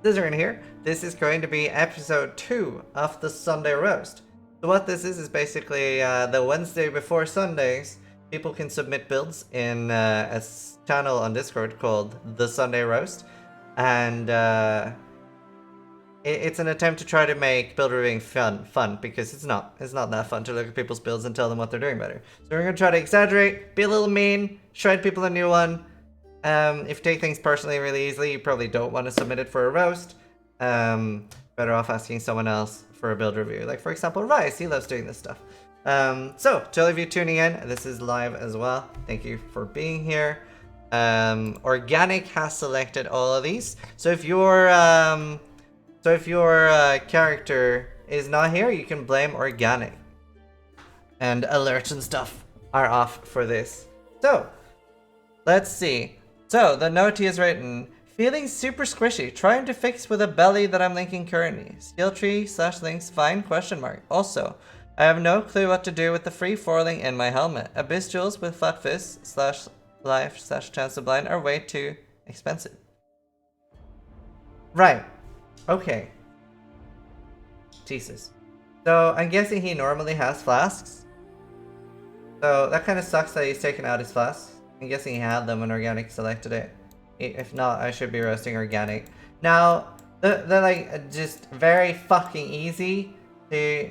Zizaran here. This is going to be episode 2 of the Sunday Roast. So what this is basically the Wednesday before Sundays, people can submit builds in a channel on Discord called the Sunday Roast. And it's an attempt to try to make build reviewing fun because it's not that fun to look at people's builds and tell them what they're doing better. So we're going to try to exaggerate, be a little mean, shred people a new one. If you take things personally really easily, you probably don't want to submit it for a roast. Better off asking someone else for a build review. Like, for example, Rice, he loves doing this stuff. So, to all of you tuning in, this is live as well. Thank you for being here. Organic has selected all of these. So if your character is not here, you can blame Organic. And alerts and stuff are off for this. So, let's see. So, the note he has written, feeling super squishy, trying to fix with a belly that I'm linking currently. Skill tree / links fine ? Also, I have no clue what to do with the free foiling in my helmet. Abyss jewels with flat fist / life / chance of blind are way too expensive. Right. Okay. Jesus. So, I'm guessing he normally has flasks. So, that kind of sucks that he's taken out his flasks. I'm guessing he had them when Organic selected it. If not, I should be roasting Organic. Now, they're like just very fucking easy to...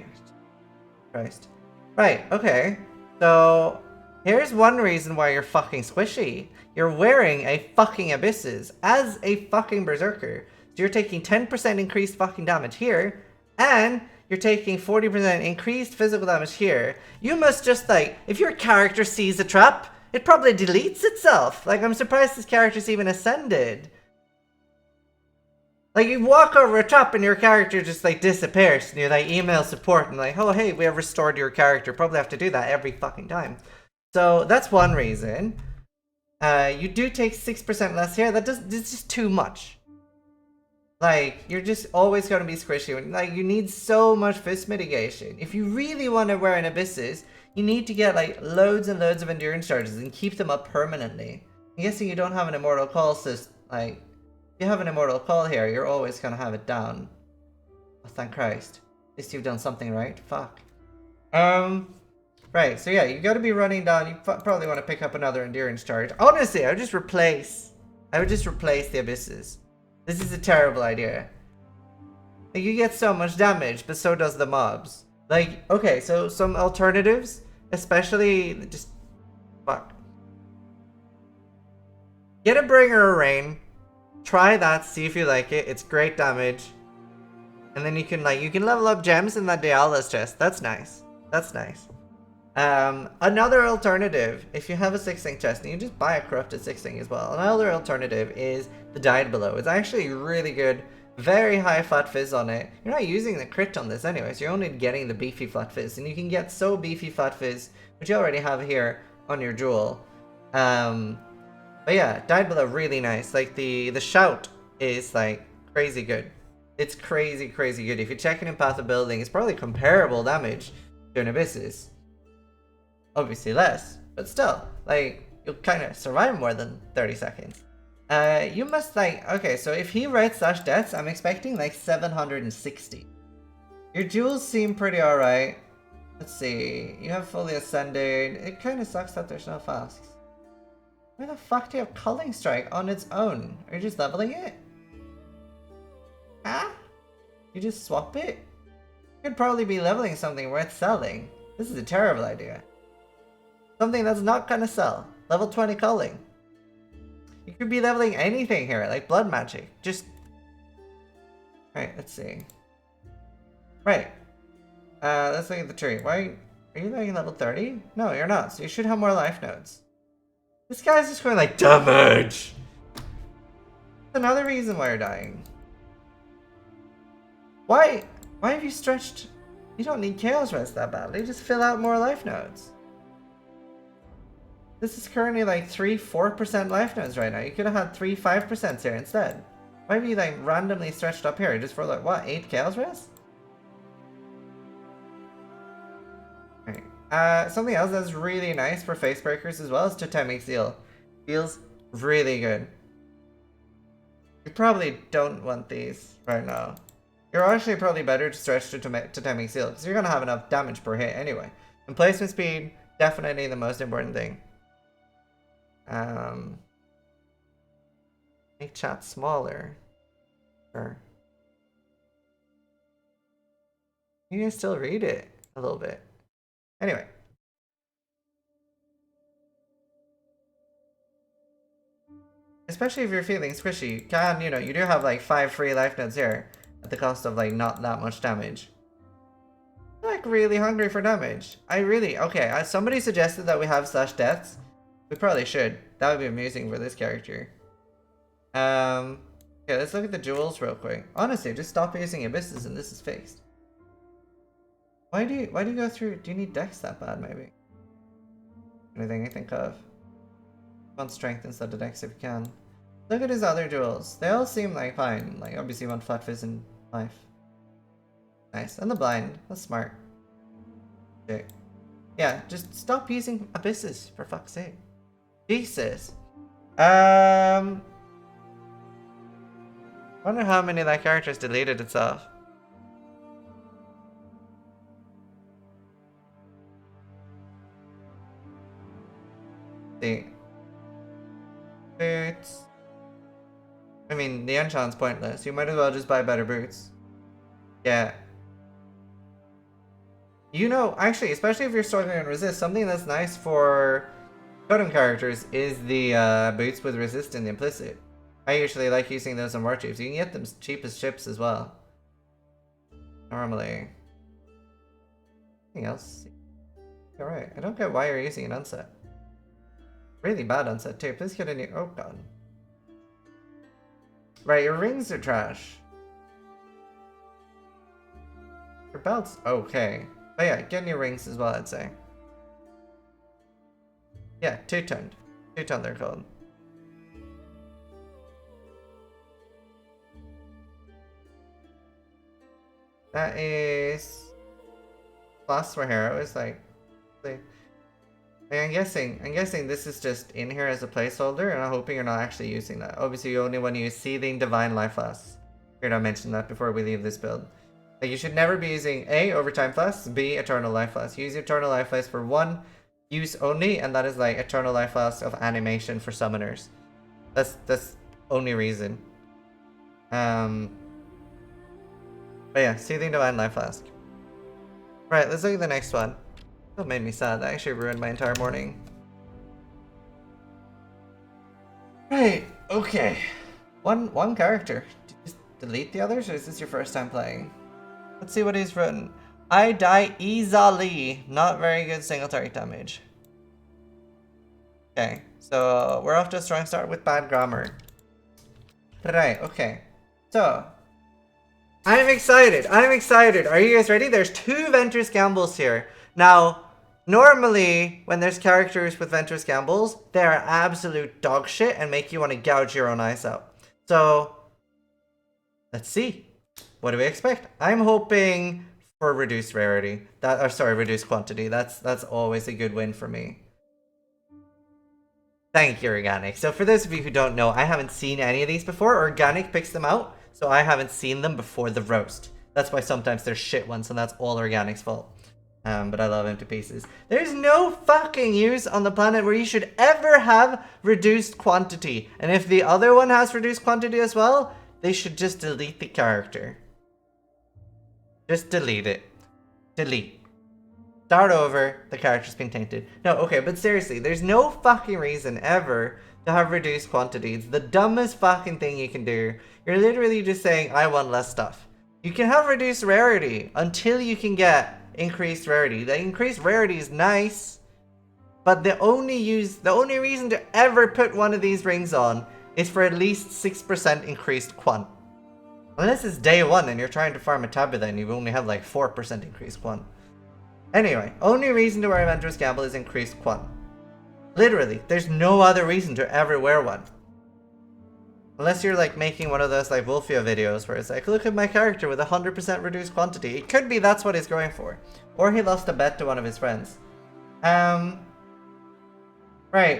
Christ. Right, okay. So, here's one reason why you're fucking squishy. You're wearing a fucking Abysses as a fucking Berserker. So you're taking 10% increased fucking damage here, and you're taking 40% increased physical damage here. You must just like, if your character sees a trap, it probably deletes itself. Like, I'm surprised this character's even ascended. Like, you walk over a trap and your character just, like, disappears. And you, like, email support and like, oh, hey, we have restored your character. Probably have to do that every fucking time. So, that's one reason. You do take 6% less here. It's just too much. Like, you're just always going to be squishy. Like, you need so much fist mitigation. If you really want to wear an Abysses, you need to get like loads and loads of endurance charges and keep them up permanently. I'm guessing you don't have an immortal call, so like, if you have an immortal call here, you're always gonna have it down. Oh, thank Christ. At least you've done something right. Fuck. Right, so yeah, you gotta be running down. You probably want to pick up another endurance charge. Honestly, I would just replace the Abysses. This is a terrible idea. Like, you get so much damage, but so does the mobs. Like, okay, so some alternatives, especially just fuck. Get a Bringer of Rain, try that, see if you like it. It's great damage, and then you can level up gems in that Diala's chest. That's nice. That's nice. Another alternative, if you have a 6-link chest, and you just buy a corrupted 6-link as well. Another alternative is the Died Below. It's actually really good. Very high flat fizz on it. You're not using the crit on this anyways. You're only getting the beefy flat fizz. And you can get so beefy flat fizz, which you already have here on your jewel. But yeah, Died Below, really nice. Like, the shout is, like, crazy good. It's crazy good. If you're checking in Path of Building, it's probably comparable damage to an Abysses. Obviously less, but still. Like, you'll kind of survive more than 30 seconds. You must like, okay, so if he writes /deaths, I'm expecting like 760. Your jewels seem pretty alright. Let's see, you have fully ascended. It kind of sucks that there's no flasks. Where the fuck do you have Culling Strike on its own? Are you just leveling it? Huh? You just swap it? You could probably be leveling something worth selling. This is a terrible idea. Something that's not gonna sell. Level 20 Culling. You could be leveling anything here, like blood magic. Just... Right, let's see. Right. Let's look at the tree. Why... Are you like level 30? No, you're not. So you should have more life nodes. This guy's just going like, damage! Another reason why you're dying. Why have you stretched... You don't need Chaos Rest that badly. Just fill out more life nodes. This is currently like 3-4% life nodes right now. You could have had 3-5% here instead. Why have you like randomly stretched up here just for like what, 8 Chaos Rest? Right. Something else that's really nice for face breakers as well is Totemic Seal. Feels really good. probably don't want these right now. You're actually probably better to stretch to Totemic Exile, because you're going to have enough damage per hit anyway. And placement speed, definitely the most important thing. Make chat smaller. Sure. You can still read it a little bit. Anyway. Especially if you're feeling squishy, you can, you know, you do have like 5 free life nodes here at the cost of like not that much damage. I'm like really hungry for damage. Okay, somebody suggested that we have slash deaths. We probably should. That would be amazing for this character. Okay, let's look at the jewels real quick. Honestly, just stop using abysses and this is fixed. Why do you go through? Do you need dex that bad maybe? Anything I think of? Want strength instead of dex if you can. Look at his other jewels. They all seem like fine. Like obviously you want flat fizz in life. Nice. And the blind. That's smart. Okay. Yeah, just stop using abysses for fuck's sake. Jesus. Wonder how many of that character's deleted itself. See. Boots. I mean, the enchant's pointless. You might as well just buy better boots. Yeah. You know, actually, especially if you're struggling on resist, something that's nice for totem characters is the boots with resist in the implicit. I usually like using those on war chiefs. You can get them cheap as chips as well. Normally. Anything else? Alright, I don't get why you're using an unset. Really bad unset too. Please get a new. Oh god. Right, your rings are trash. Your belt's okay. But yeah, get new rings as well, I'd say. Yeah, two-toned. Two-toned they're called. That is Plasma Hero. It's like I'm guessing this is just in here as a placeholder, and I'm hoping you're not actually using that. Obviously, you only want to use Seething Divine Life Flask. Here, I mentioned that before we leave this build. Like, you should never be using A, Overtime Flask, B, Eternal Life Flask. Use Eternal Life Flask for one use only, and that is like Eternal Life Flask of animation for summoners. That's only reason. But yeah, Seething Divine Life Flask. Right, let's look at the next one. That made me sad. That actually ruined my entire morning. Right, okay. One character. Did you just delete the others, or is this your first time playing? Let's see what he's written. I die easily. Not very good single target damage. Okay, so we're off to a strong start with bad grammar. Right, okay. So, I'm excited. Are you guys ready? There's 2 Ventress Gambles here. Now, normally, when there's characters with Ventress Gambles, they're absolute dog shit and make you want to gouge your own eyes out. So, let's see. What do we expect? I'm hoping for reduced rarity. Reduced quantity. That's always a good win for me. Thank you, Organic. So for those of you who don't know, I haven't seen any of these before. Organic picks them out, so I haven't seen them before the roast. That's why sometimes there's shit ones, and that's all Organic's fault. But I love him to pieces. There's no fucking use on the planet where you should ever have reduced quantity. And if the other one has reduced quantity as well, they should just delete the character. Just delete it. Delete. Start over. The character's been tainted. No, okay, but seriously, there's no fucking reason ever to have reduced quantity. It's the dumbest fucking thing you can do. You're literally just saying, I want less stuff. You can have reduced rarity until you can get increased rarity. The increased rarity is nice, but the only reason to ever put one of these rings on is for at least 6% increased quant. Unless it's day 1 and you're trying to farm a Tabitha and you only have like 4% increased quant. Anyway, only reason to wear a Ventress Gamble is increased quant. Literally, there's no other reason to ever wear one. Unless you're like making one of those like Wolfio videos where it's like, look at my character with 100% reduced quantity. It could be that's what he's going for. Or he lost a bet to one of his friends. Right,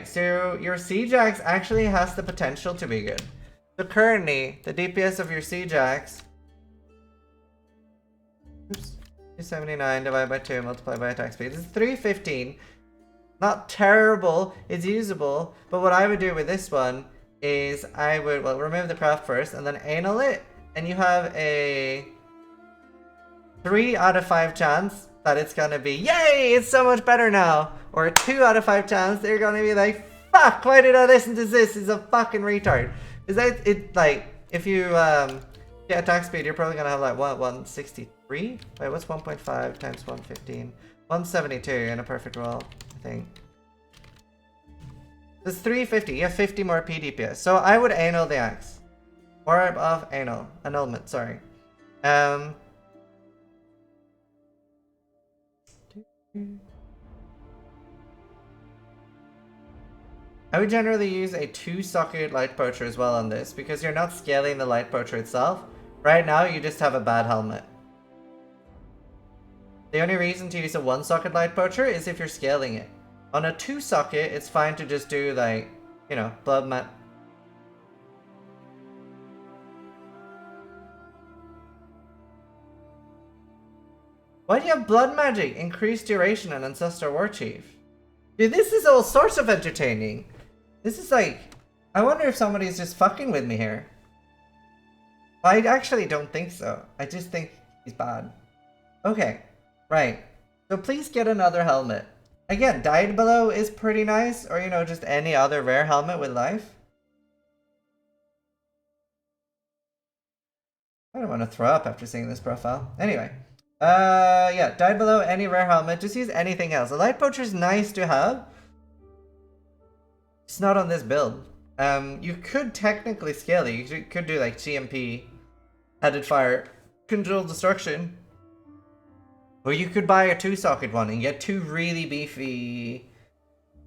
so your Siege Axe actually has the potential to be good. So currently, the DPS of your Siege Axe, oops, 279 divided by 2 multiplied by attack speed is 315. Not terrible, it's usable, but what I would do with this one is I would, well, remove the craft first and then anal it, and you have a 3 out of 5 chance that it's gonna be, yay, it's so much better now, or a 2 out of 5 chance they're gonna be like, fuck, why did I listen to this? He's a fucking retard. Is that it? Like, if you get attack speed, you're probably gonna have like what, 163? Wait, what's 1.5 times 115? 172 in a perfect roll, I think. It's 350. You have 50 more PDPS. So I would anal the axe. Orb of anal. Annulment, sorry. I would generally use a 2-socket light poacher as well on this because you're not scaling the light poacher itself. Right now, you just have a bad helmet. The only reason to use a 1-socket light poacher is if you're scaling it. On a 2-socket, it's fine to just do like, you know, blood mat. Why do you have blood magic? Increased duration and Ancestor War Chief. Dude, this is all sorts of entertaining. This is like, I wonder if somebody's just fucking with me here. I actually don't think so. I just think he's bad. Okay, right. So please get another helmet. Again, Died Below is pretty nice, or you know, just any other rare helmet with life. I don't want to throw up after seeing this profile. Anyway. Yeah, Died Below, any rare helmet, just use anything else. A light poacher is nice to have. It's not on this build. You could technically scale it. You could do like GMP, headed fire, controlled destruction. Or you could buy a 2-socket one and get 2 really beefy...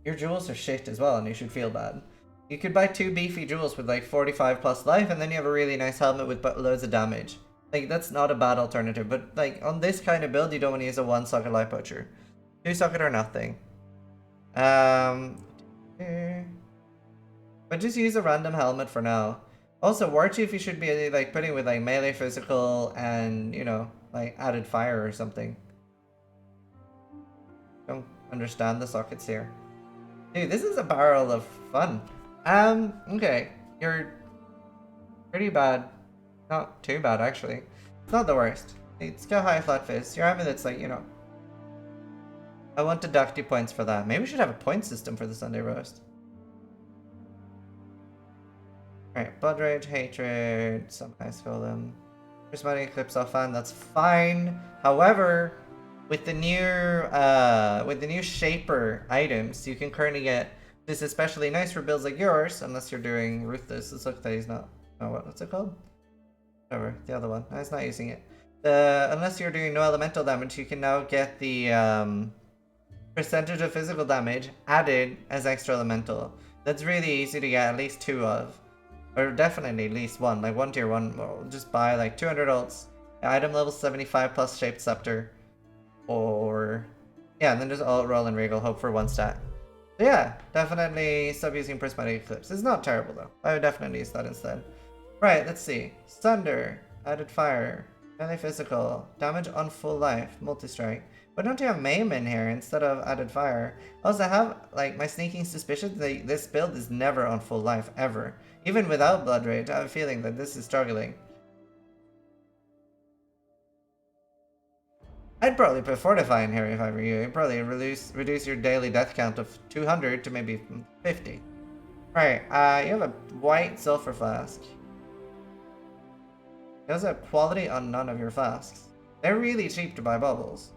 Your jewels are shit as well and you should feel bad. You could buy 2 beefy jewels with like 45 plus life and then you have a really nice helmet with loads of damage. Like, that's not a bad alternative, but like on this kind of build you don't want to use a 1-socket light poacher. 2-socket or nothing. But just use a random helmet for now. Also, War Chief you should be like putting with like melee physical and, you know, like added fire or something. Don't understand the sockets here. Dude, this is a barrel of fun. Okay. You're pretty bad. Not too bad, actually. It's not the worst. It's got high flat fist. Your amulet's like, you know. I want deductive points for that. Maybe we should have a point system for the Sunday roast. Alright, Blood Rage, Hatred, some Ice Golem. Prismatic Eclipse offhand, that's fine. However, with the new Shaper items, you can currently get this is especially nice for builds like yours, unless you're doing Ruthless. Let's look that he's not. Oh, what's it called? Whatever, the other one. I was not using it. Unless you're doing no elemental damage, you can now get the percentage of physical damage added as extra elemental. That's really easy to get at least 2 of. Or definitely at least 1. Like 1 tier 1. We'll just buy like 200 ults. Item level 75 plus Shaped Scepter. Or... yeah, and then just alt roll and regal, hope for 1 stat. So yeah, definitely stop using Prismatic Eclipse. It's not terrible though. I would definitely use that instead. Right, let's see. Thunder, added fire, melee physical, damage on full life, multi-strike. Why don't you have Maim in here instead of added fire? Also, I have, like, my sneaking suspicion that this build is never on full life, ever. Even without Blood Rage, I have a feeling that this is struggling. I'd probably put Fortify in here if I were you. You'd probably reduce your daily death count of 200 to maybe 50. Right, you have a white sulfur flask. It has a quality on none of your flasks. They're really cheap to buy bubbles.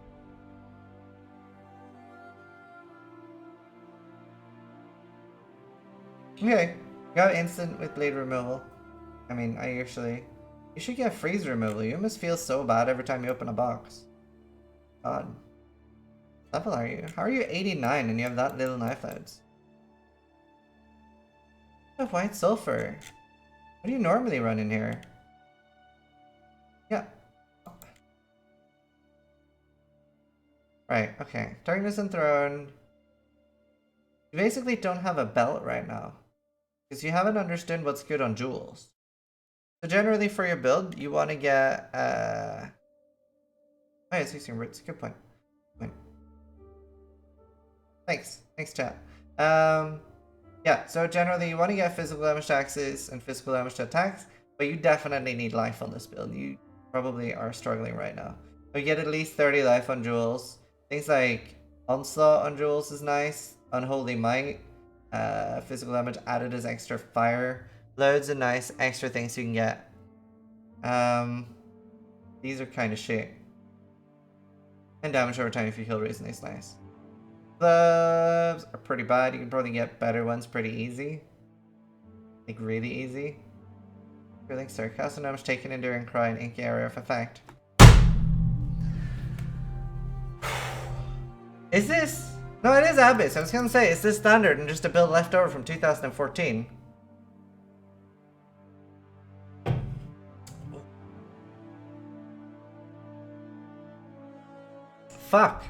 Okay, you got instant with bleed removal. I mean, you should get freeze removal. You must feel so bad every time you open a box. God. What level are you? How are you 89 and you have that little knife outs? You have white sulfur. What do you normally run in here? Yeah. Right, okay. Darkness Enthroned. You basically don't have a belt right now. Because you haven't understood what's good on jewels. So generally for your build, you want to get oh yeah, it's using roots. Good point. Thanks chat. Yeah, so generally you want to get physical damage to axes and physical damage to attacks, but you definitely need life on this build. You probably are struggling right now. You get at least 30 life on jewels. Things like onslaught on jewels is nice. Unholy might, physical damage added as extra fire. Loads of nice extra things you can get. These are kind of shit. And damage over time if you heal recently is nice. Gloves are pretty bad. You can probably get better ones pretty easy. Like really easy. Feeling sarcasm damage taken enduring cry and inky area of effect. Is this? No, it is Abyss. I was gonna say, is this standard and just a build left over from 2014? Fuck.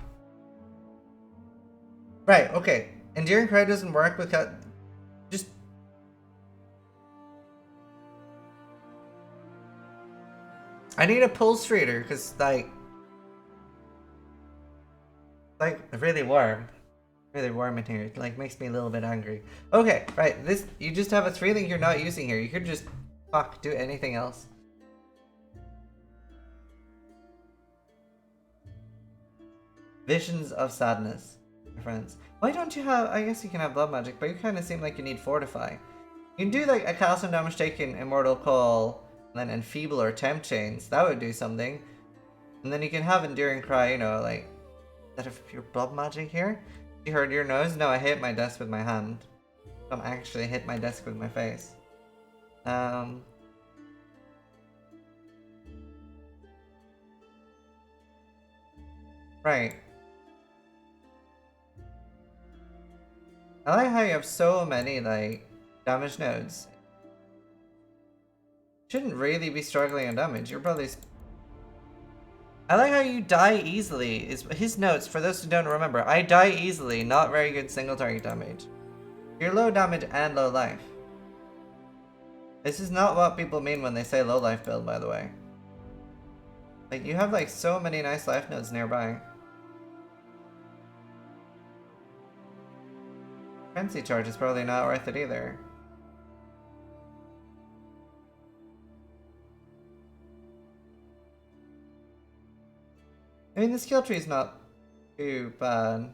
Right, okay. Enduring Cry doesn't work because... Just... I need a pulse reader, because, like, really warm. Really warm in here. It, like, makes me a little bit angry. Okay, right, this... You just have a 3-link you're not using here. You could just... Fuck, do anything else. Visions of Sadness, my friends. Why don't you have... I guess you can have Blood Magic, but you kind of seem like you need Fortify. You can do, like, a cast on damage taken, Immortal Call, and then Enfeeble or Tempt Chains. That would do something. And then you can have Enduring Cry, you know, like... Is that a pure Blood Magic here? You heard your nose? No, I hit my desk with my hand. I don't actually hit my desk with my face. Right. I like how you have so many, like, damage nodes. Shouldn't really be struggling on damage. You're probably... I like how you die easily. Is his notes, for those who don't remember. I die easily, not very good single target damage. You're low damage and low life. This is not what people mean when they say low life build, by the way. Like, you have, like, so many nice life nodes nearby. Frenzy charge is probably not worth it either. I mean, the skill tree is not too bad.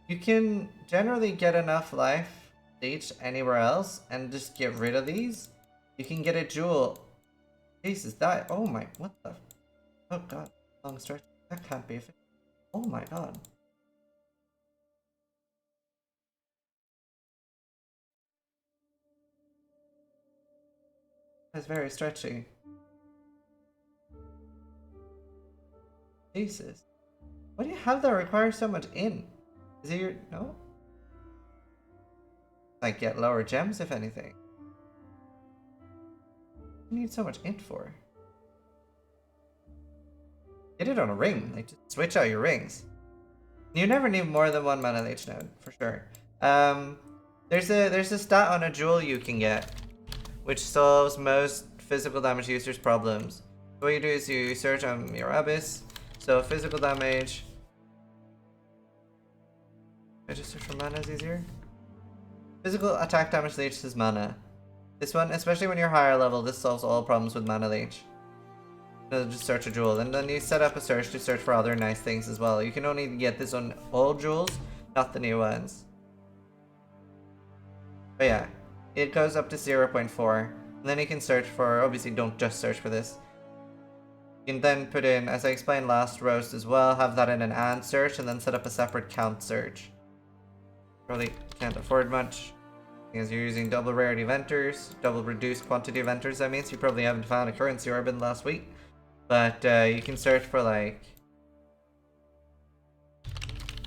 You can generally get enough life each anywhere else and just get rid of these. You can get a jewel. Jesus, that... Oh my... What the... Oh god. Long stretch. That can't be... Oh my god. That's very stretchy. Jesus. Why do you have that require so much in? Is it your... No? Like, get lower gems, if anything. You need so much int for? Get it on a ring. Like, just switch out your rings. You never need more than one mana leech node, for sure. There's a stat on a jewel you can get, which solves most physical damage users' problems. So what you do is you search on your Abyss. So physical damage. I just search for mana is easier. Physical attack damage leeches mana. This one, especially when you're higher level, this solves all problems with mana leech. Just search a jewel, and then you set up a search to search for other nice things as well. You can only get this on old jewels, not the new ones. But yeah, it goes up to 0.4. And then you can search for, obviously don't just search for this. You can then put in, as I explained last roast as well, have that in an AND search and then set up a separate count search. Probably can't afford much because you're using double rarity venters, double reduced quantity of venters. That means you probably haven't found a currency orb in the last week. But you can search for like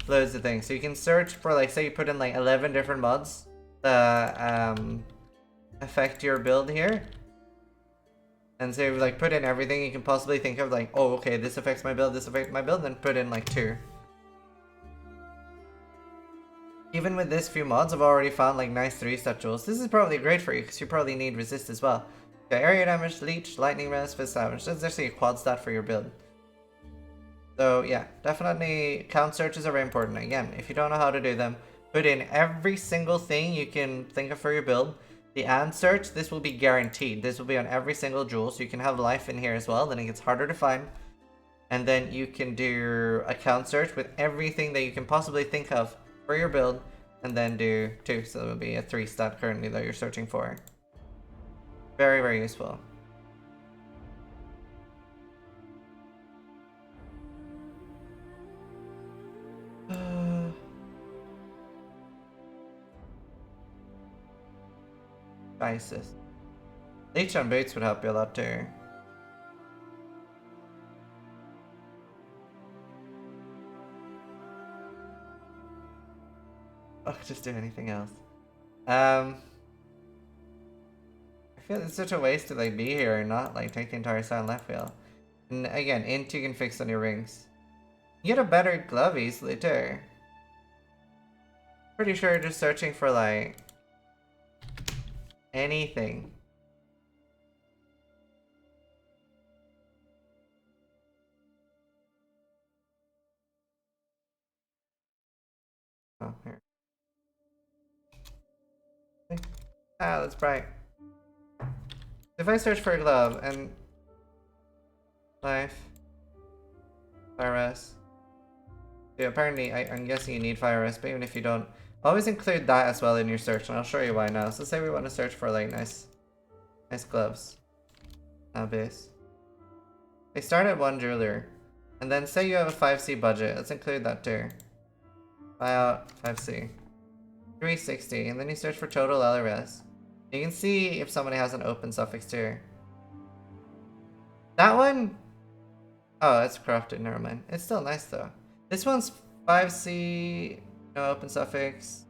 loads of things. So you can search for like, say you put in like 11 different mods that affect your build here. And so like put in everything you can possibly think of, like, oh okay, this affects my build, this affects my build, then put in like 2. Even with this few mods, I've already found like nice 3-star jewels. This is probably great for you because you probably need resist as well. Okay, area damage, leech, lightning rest, fist damage. That's actually a quad stat for your build. So yeah, definitely count searches are very important. Again, if you don't know how to do them, put in every single thing you can think of for your build. The and search, this will be guaranteed. This will be on every single jewel, so you can have life in here as well. Then it gets harder to find. And then you can do a count search with everything that you can possibly think of for your build. And then do 2, so it will be a 3 stat currently that you're searching for. Very, very useful. Isis. Leech on boots would help you a lot too. Oh, just do anything else. I feel it's such a waste to like be here and not like take the entire side left wheel. And again, int you can fix on your rings. You get a better glove easily too. Pretty sure just searching for like anything. Oh, here. Ah, that's bright. If I search for a glove and life, fire rest. Yeah, apparently I'm guessing you need fire rest, but even if you don't, always include that as well in your search, and I'll show you why now. So say we want to search for like nice gloves. Base. They start at 1 jeweler, and then say you have a 5C budget. Let's include that too. Buy out 5C. 360, and then you search for total LRS. You can see if somebody has an open suffix too. That one? Oh, it's crafted, never mind. It's still nice though. This one's 5C, no open suffix.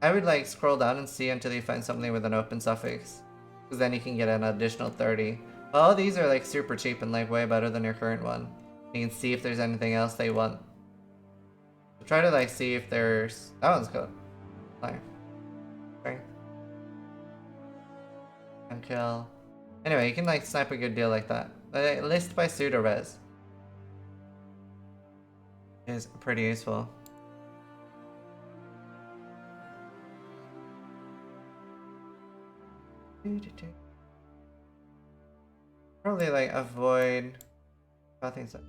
I would like scroll down and see until you find something with an open suffix. Because then you can get an additional 30. All these are like super cheap and like way better than your current one. You can see if there's anything else they want. So try to like see if there's... That one's good. Fine. Okay. And kill. Anyway, you can like snipe a good deal like that. List by pseudo res is pretty useful. Probably like avoid nothing. So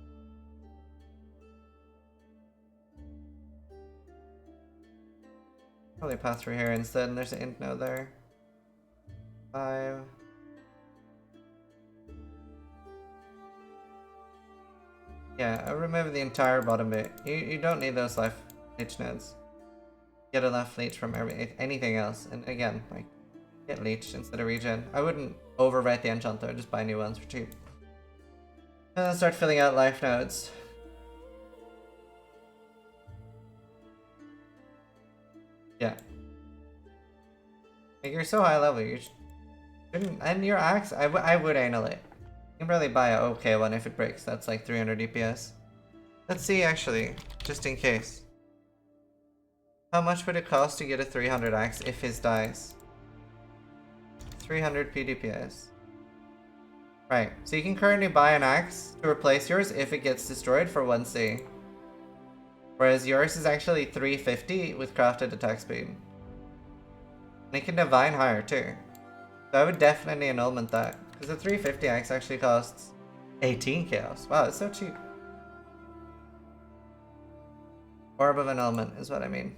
probably pass through here instead, and there's an int node there. 5. Yeah, I'll remove the entire bottom bit. You don't need those left leech nodes. Get a left leech from anything else. And again, like, get leech instead of regen. I wouldn't overwrite the enchant though, just buy new ones for cheap. And then start filling out life nodes. Yeah. Like, you're so high level, you shouldn't... And your axe, I would anal it. You can probably buy an okay one if it breaks. That's like 300 DPS. Let's see actually, just in case. How much would it cost to get a 300 axe if his dies? 300 PDPS. Right, so you can currently buy an axe to replace yours if it gets destroyed for 1C. Whereas yours is actually 350 with crafted attack speed. And it can divine higher too. So I would definitely annulment that. Because the 350 axe actually costs 18 chaos. Wow, it's so cheap. Orb of annulment is what I mean.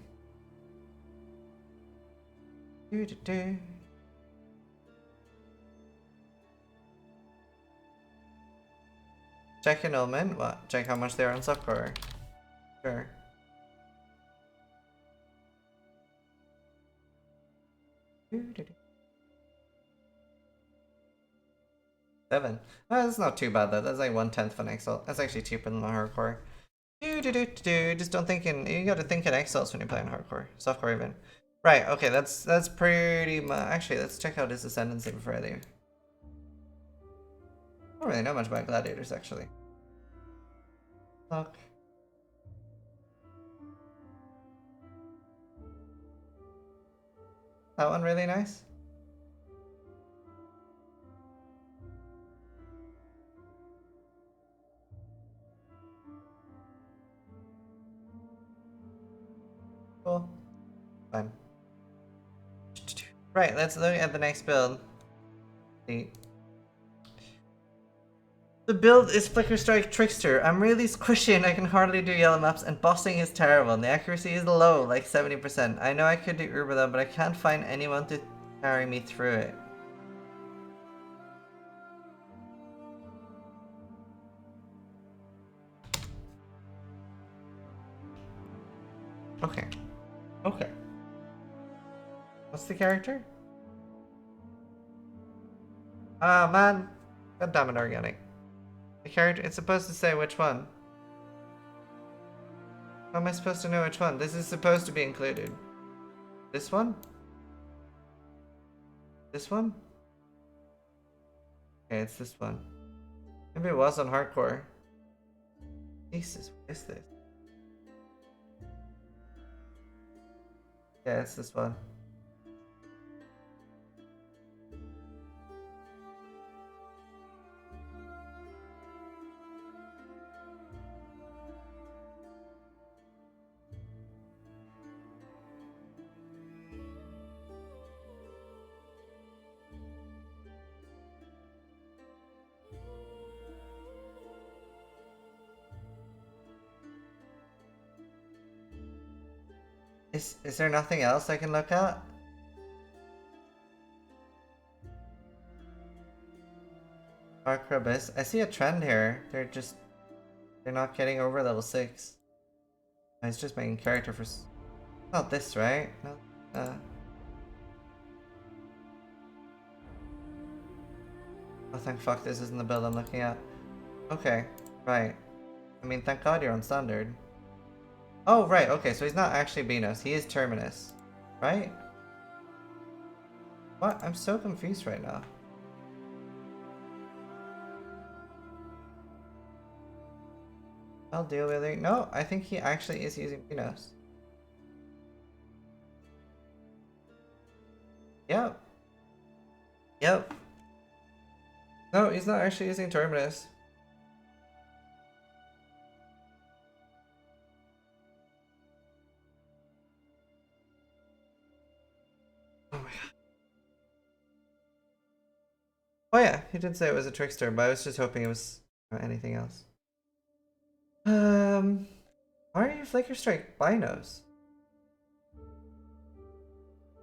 Check annulment. What? Check how much they are on softcore. Sure. $7. Oh, that's not too bad though. That's like 1/10 of an Exile. That's actually cheaper than the hardcore. Just don't think in. You gotta think in Exiles when you're playing hardcore. Softcore even. Right. Okay. That's pretty much. Actually, let's check out his ascendancy before I leave. I don't really know much about gladiators actually. Look. That one really nice. Cool. Fine. Right, let's look at the next build. The build is Flicker Strike Trickster. I'm really squishy and I can hardly do yellow maps, and bossing is terrible and the accuracy is low, like 70%. I know I could do Uber though, but I can't find anyone to carry me through it. Okay. Okay. What's the character? Ah, man. God damn it, organic. The character, it's supposed to say which one. How am I supposed to know which one? This is supposed to be included. This one? This one? Okay, it's this one. Maybe it was on hardcore. Jesus, what is this? Yeah, it's this one. Is there nothing else I can look at? Dark Abyss. I see a trend here. They're not getting over level 6. It's just making character for... Not this, right? No. Oh, thank fuck this isn't the build I'm looking at. Okay, right. I mean, thank god you're on standard. Oh, right, okay, so he's not actually Benos. He is Terminus. Right? What? I'm so confused right now. I'll deal with it. No, I think he actually is using Benos. Yep. Yep. No, he's not actually using Terminus. Oh my god. Oh yeah, he did say it was a trickster, but I was just hoping it was anything else. Why are you Flicker Strike Binos?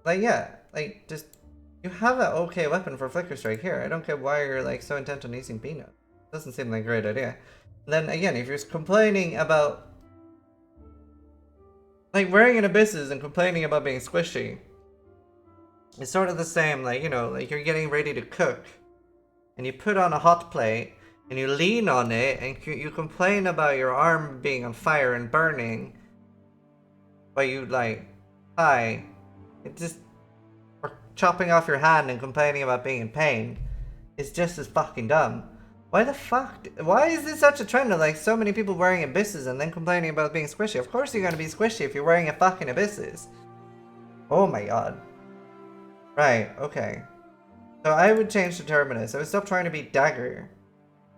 Like, yeah, like, just, you have an okay weapon for Flicker Strike here. I don't get why you're, like, so intent on using Beano. Doesn't seem like a great idea. Then, again, if you're complaining about, like, wearing an Abysses and complaining about being squishy, it's sort of the same, like, you know, like, you're getting ready to cook, and you put on a hot plate, and you lean on it, and you complain about your arm being on fire and burning, but you, like, hi. It just, or chopping off your hand and complaining about being in pain is just as fucking dumb. Why the fuck? Why is this such a trend of like so many people wearing Abysses and then complaining about being squishy? Of course you're gonna be squishy if you're wearing a fucking Abysses. Oh my god. Right, okay. So I would change to Terminus. I would stop trying to be Dagger.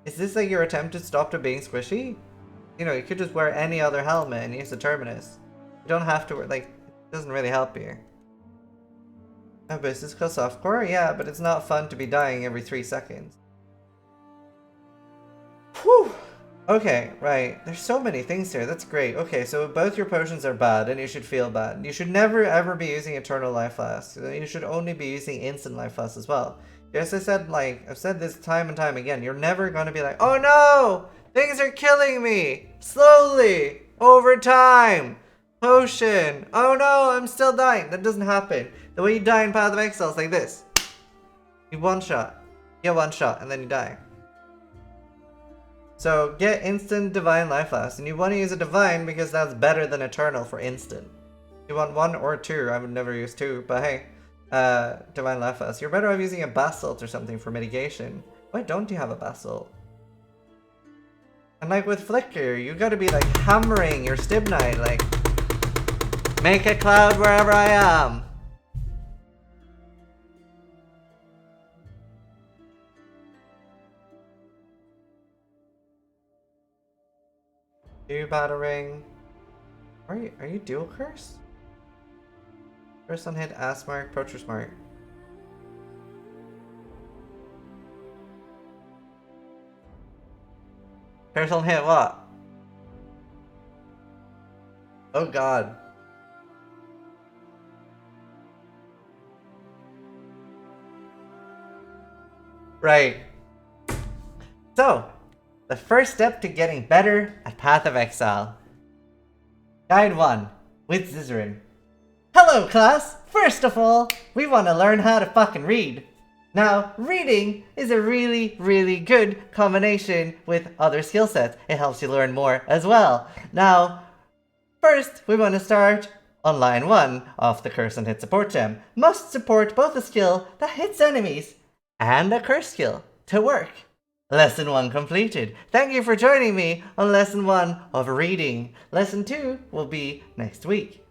Is this like your attempt to stop to being squishy? You know, you could just wear any other helmet and use the Terminus. You don't have to wear, like, it doesn't really help you. Abyss is called softcore? Yeah, but it's not fun to be dying every 3 seconds. Whew! Okay, right. There's so many things here. That's great. Okay, so both your potions are bad, and you should feel bad. You should never ever be using Eternal Life Flask. You should only be using Instant Life Flask as well. Yes, I said, like, I've said this time and time again. You're never going to be like, oh no! Things are killing me! Slowly! Over time! Potion! Oh no, I'm still dying! That doesn't happen. The way you die in Path of Exile is like this. You one shot. You get one shot, and then you die. So, get instant Divine Life Flask. And you want to use a Divine because that's better than Eternal for instant. You want 1 or 2. I would never use 2, but hey. Divine Life Flask. You're better off using a Basalt or something for mitigation. Why don't you have a Basalt? And like with Flicker, you gotta be like hammering your Stibnite, like, make a cloud wherever I am. 2 battering. Are you dual curse? Curse on hit, ass mark, poacher's mark. Curse on hit what? Oh god. Right. So, the first step to getting better at Path of Exile. Guide 1 with Zizaran. Hello class! First of all, we want to learn how to fucking read. Now, reading is a really, really good combination with other skill sets. It helps you learn more as well. Now, first, we want to start on line 1 of the Curse and Hit support gem. Must support both a skill that hits enemies and a curse skill to work. Lesson 1 completed. Thank you for joining me on Lesson 1 of reading. Lesson 2 will be next week.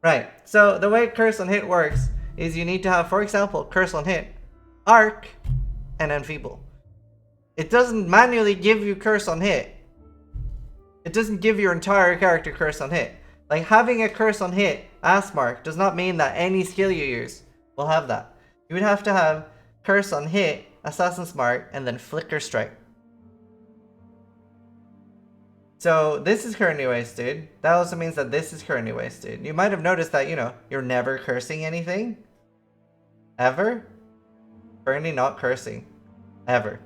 Right, so the way Curse on Hit works is you need to have, for example, Curse on Hit, Arc, and Enfeeble. It doesn't manually give you Curse on Hit. It doesn't give your entire character Curse on Hit. Like, having a Curse on Hit, Ass Mark, does not mean that any skill you use will have that. You would have to have Curse on Hit, Assassin's Mark, and then Flicker Strike. So this is currently wasted. That also means that this is currently wasted. You might have noticed that, you're never cursing anything. Ever. Currently not cursing. Ever.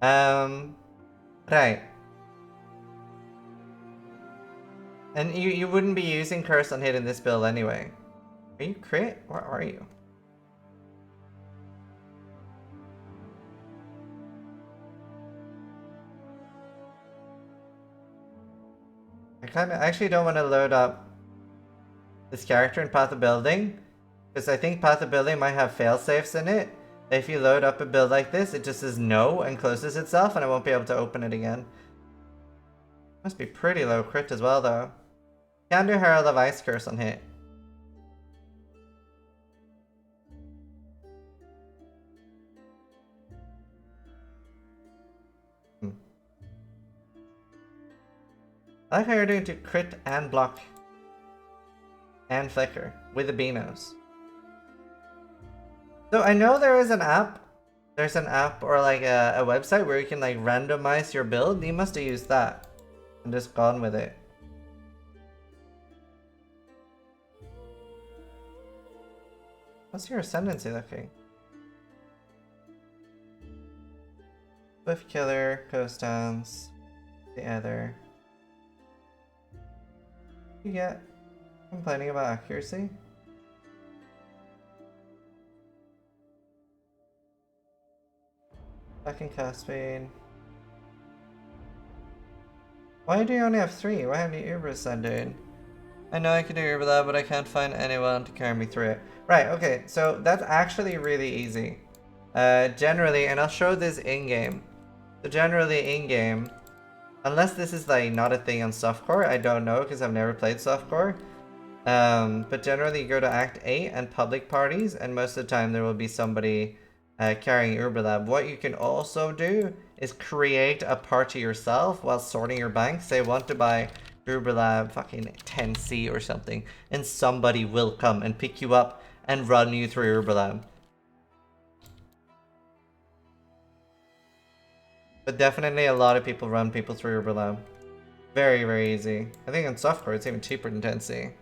Right. And you wouldn't be using Curse on Hit in this build anyway. Are you crit? Where are you? I actually don't want to load up this character in Path of Building, because I think Path of Building might have failsafes in it. If you load up a build like this, it just says no and closes itself, and I won't be able to open it again. Must be pretty low crit as well, though. Can do Herald of Ice Curse on hit. I like how you're doing to crit and block and flicker with the Beanos. So I know there is an app. There's an app or like a website where you can like randomize your build. You must have used that and just gone with it. What's your ascendancy looking? Swift Killer, Coast Dance, the other. You get complaining about accuracy? Second cast speed. Why do you only have 3? Why haven't you Uber ascended? I know I can do Uber that, but I can't find anyone to carry me through it. Right, okay, so that's actually really easy. Generally, and I'll show this in-game. So generally in-game, unless this is like not a thing on softcore, I don't know because I've never played softcore. But generally you go to Act 8 and public parties, and most of the time there will be somebody carrying Uberlab. What you can also do is create a party yourself while sorting your bank. Say want to buy Uberlab fucking 10C or something, and somebody will come and pick you up and run you through Uberlab. But definitely a lot of people run people through Uberlab. Very, very easy. I think on softcore it's even cheaper than 10C.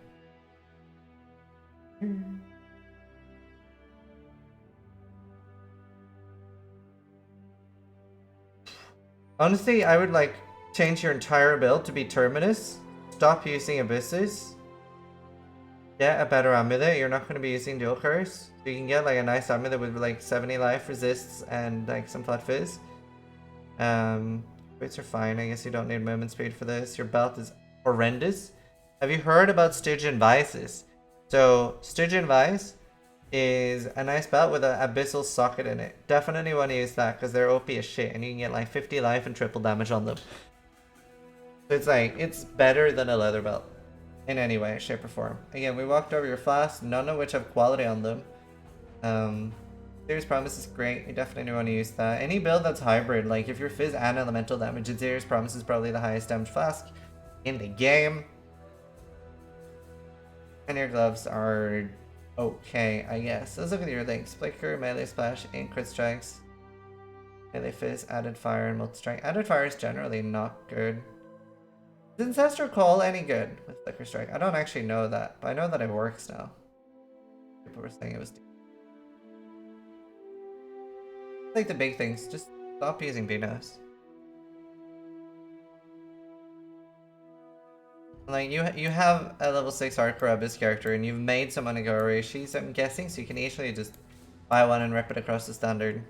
Honestly, I would like change your entire build to be Terminus. Stop using Abysses. Get a better amulet. You're not going to be using dual curse. So you can get like a nice amulet with like 70 life, resists, and like some flat fizz. Weights are fine. I guess you don't need movement speed for this. Your belt is horrendous. Have you heard about Stygian Vices? So Stygian Vice is a nice belt with an abyssal socket in it. Definitely want to use that because they're OP as shit, and you can get like 50 life and triple damage on them. So it's like, it's better than a leather belt in any way, shape, or form. Again, we walked over your flasks, none of which have quality on them. Serious Promise is great. You definitely want to use that. Any build that's hybrid, like if you're Fizz and Elemental damage, Serious Promise is probably the highest damage flask in the game. And your gloves are okay, I guess. Let's look at your links. Flicker, Melee Splash, and Crit Strikes. Melee Fizz, Added Fire, and Multi Strike. Added Fire is generally not good. Is Ancestral Call any good with Flicker Strike? I don't actually know that, but I know that it works now. People were saying it was... like the big things, just stop using Venus. Like you have a level 6 hardcore Abyss character and you've made some Onigorishis, I'm guessing, so you can easily just buy one and rip it across the standard.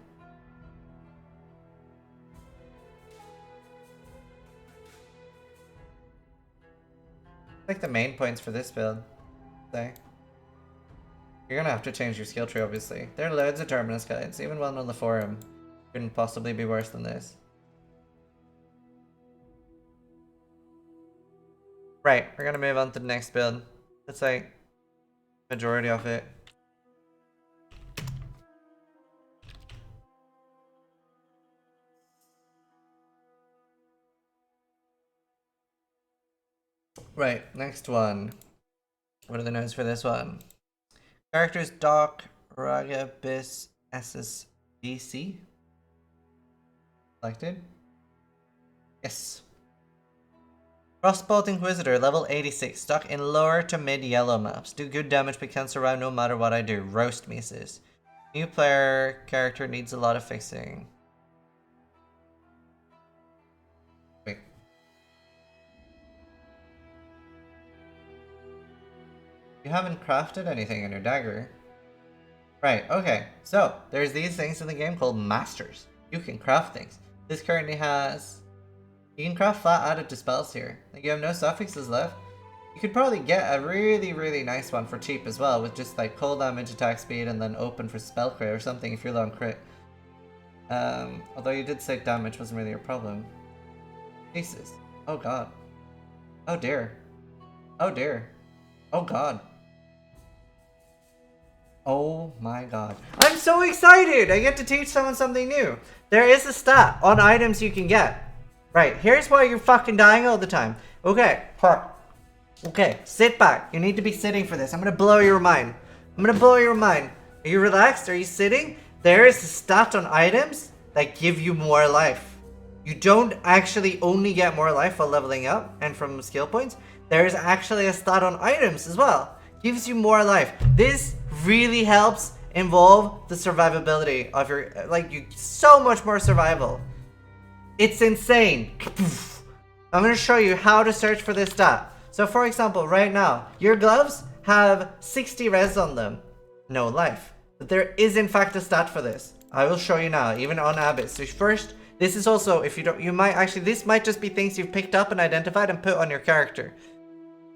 Like the main points for this build. So you're gonna have to change your skill tree, obviously. There are loads of Terminus guides, even one on the forum. Couldn't possibly be worse than this. Right, we're gonna move on to the next build. That's like majority of it. Right, next one. What are the notes for this one? Characters Doc, Raga, Bis, SSDC. Selected. Yes. Frostbolt Inquisitor, level 86, stuck in lower to mid yellow maps. Do good damage but can survive no matter what I do. Roast me, sis. New player character needs a lot of fixing. Wait. You haven't crafted anything in your dagger. Right, okay. So, there's these things in the game called masters. You can craft things. This currently has... you can craft flat added to spells here. Like, you have no suffixes left. You could probably get a really, really nice one for cheap as well, with just like cold damage, attack speed, and then open for spell crit or something if you're low on crit. Although you did say damage wasn't really your problem. Jesus. Oh god. Oh dear. Oh dear. Oh god. Oh my god. I'm so excited! I get to teach someone something new. There is a stat on items you can get. Right, here's why you're fucking dying all the time. Okay, okay, sit back. You need to be sitting for this. I'm gonna blow your mind. I'm gonna blow your mind. Are you relaxed? Are you sitting? There is a stat on items that give you more life. You don't actually only get more life while leveling up and from skill points. There is actually a stat on items as well. Gives you more life. This really helps involve the survivability of your, like, you so much more survival. It's insane. I'm going to show you how to search for this stat. So for example, right now, your gloves have 60 res on them. No life. But there is in fact a stat for this. I will show you now, even on Abyss. So first, this is also, if you don't, you might actually, this might just be things you've picked up and identified and put on your character.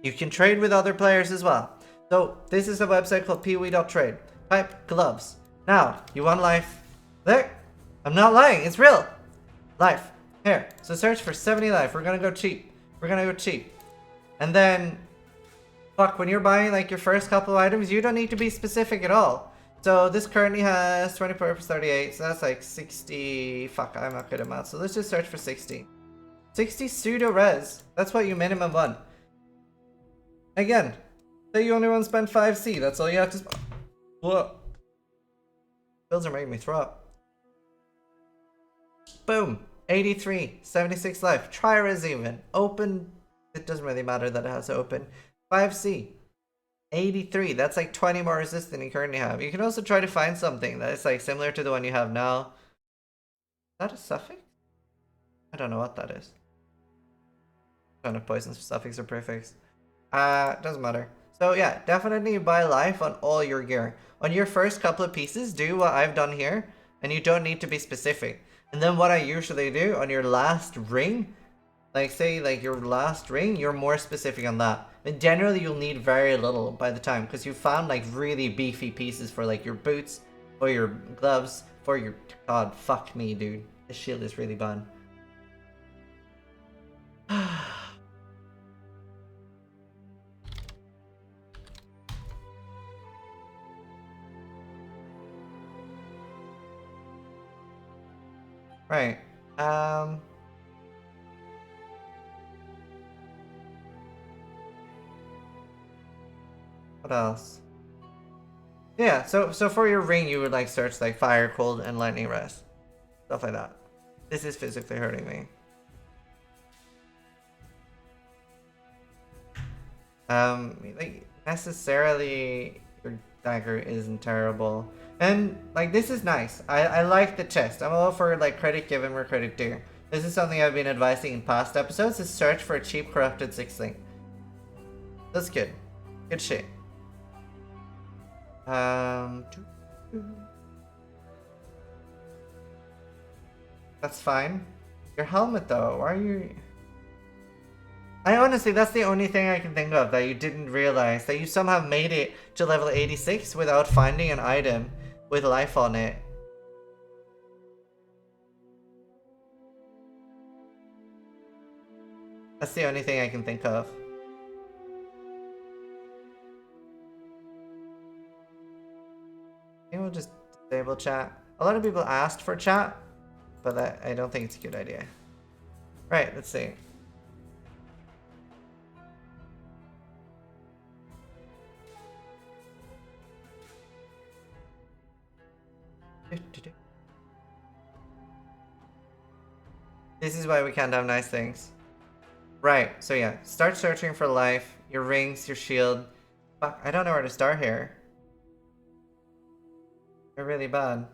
You can trade with other players as well. So this is a website called peewee.trade. Type gloves. Now, you want life. There. I'm not lying, it's real. Life. Here. So search for 70 life. We're gonna go cheap. We're gonna go cheap. And then, fuck, when you're buying like your first couple of items, you don't need to be specific at all. So this currently has 24 plus 38, so that's like 60. Fuck, I'm not good at math. So let's just search for 60. 60 pseudo res. That's what you minimum want. Again, say you only want to spend 5C. That's all you have to spend. Whoa. Bills are making me throw up. Boom. 83. 76 life. Try res even. Open. It doesn't really matter that it has to open. 5C. 83. That's like 20 more resist than you currently have. You can also try to find something that is like similar to the one you have now. Is that a suffix? I don't know what that is. Kind of poisons for suffix or prefix. Doesn't matter. So yeah, definitely buy life on all your gear. On your first couple of pieces, do what I've done here, and you don't need to be specific. And then what I usually do on your last ring, like say like your last ring, you're more specific on that. And generally you'll need very little by the time, because you found like really beefy pieces for like your boots, for your gloves, for your, god, fuck me dude. This shield is really bad. Right. What else? Yeah, so for your ring you would like search like fire, cold, and lightning rest. Stuff like that. This is physically hurting me. Like necessarily your dagger isn't terrible. And like this is nice. I like the chest. I'm all for like credit given where credit due. This is something I've been advising in past episodes, is search for a cheap corrupted 6-link. That's good. Good shit. That's fine. Your helmet though, why are you... I honestly, that's the only thing I can think of that you didn't realize, that you somehow made it to level 86 without finding an item with life on it. That's the only thing I can think of. Maybe we'll just disable chat. A lot of people asked for chat, but I don't think it's a good idea. Right, let's see. This is why we can't have nice things. Right, so yeah, start searching for life, your rings, your shield. Fuck, I don't know where to start here. They're really bad.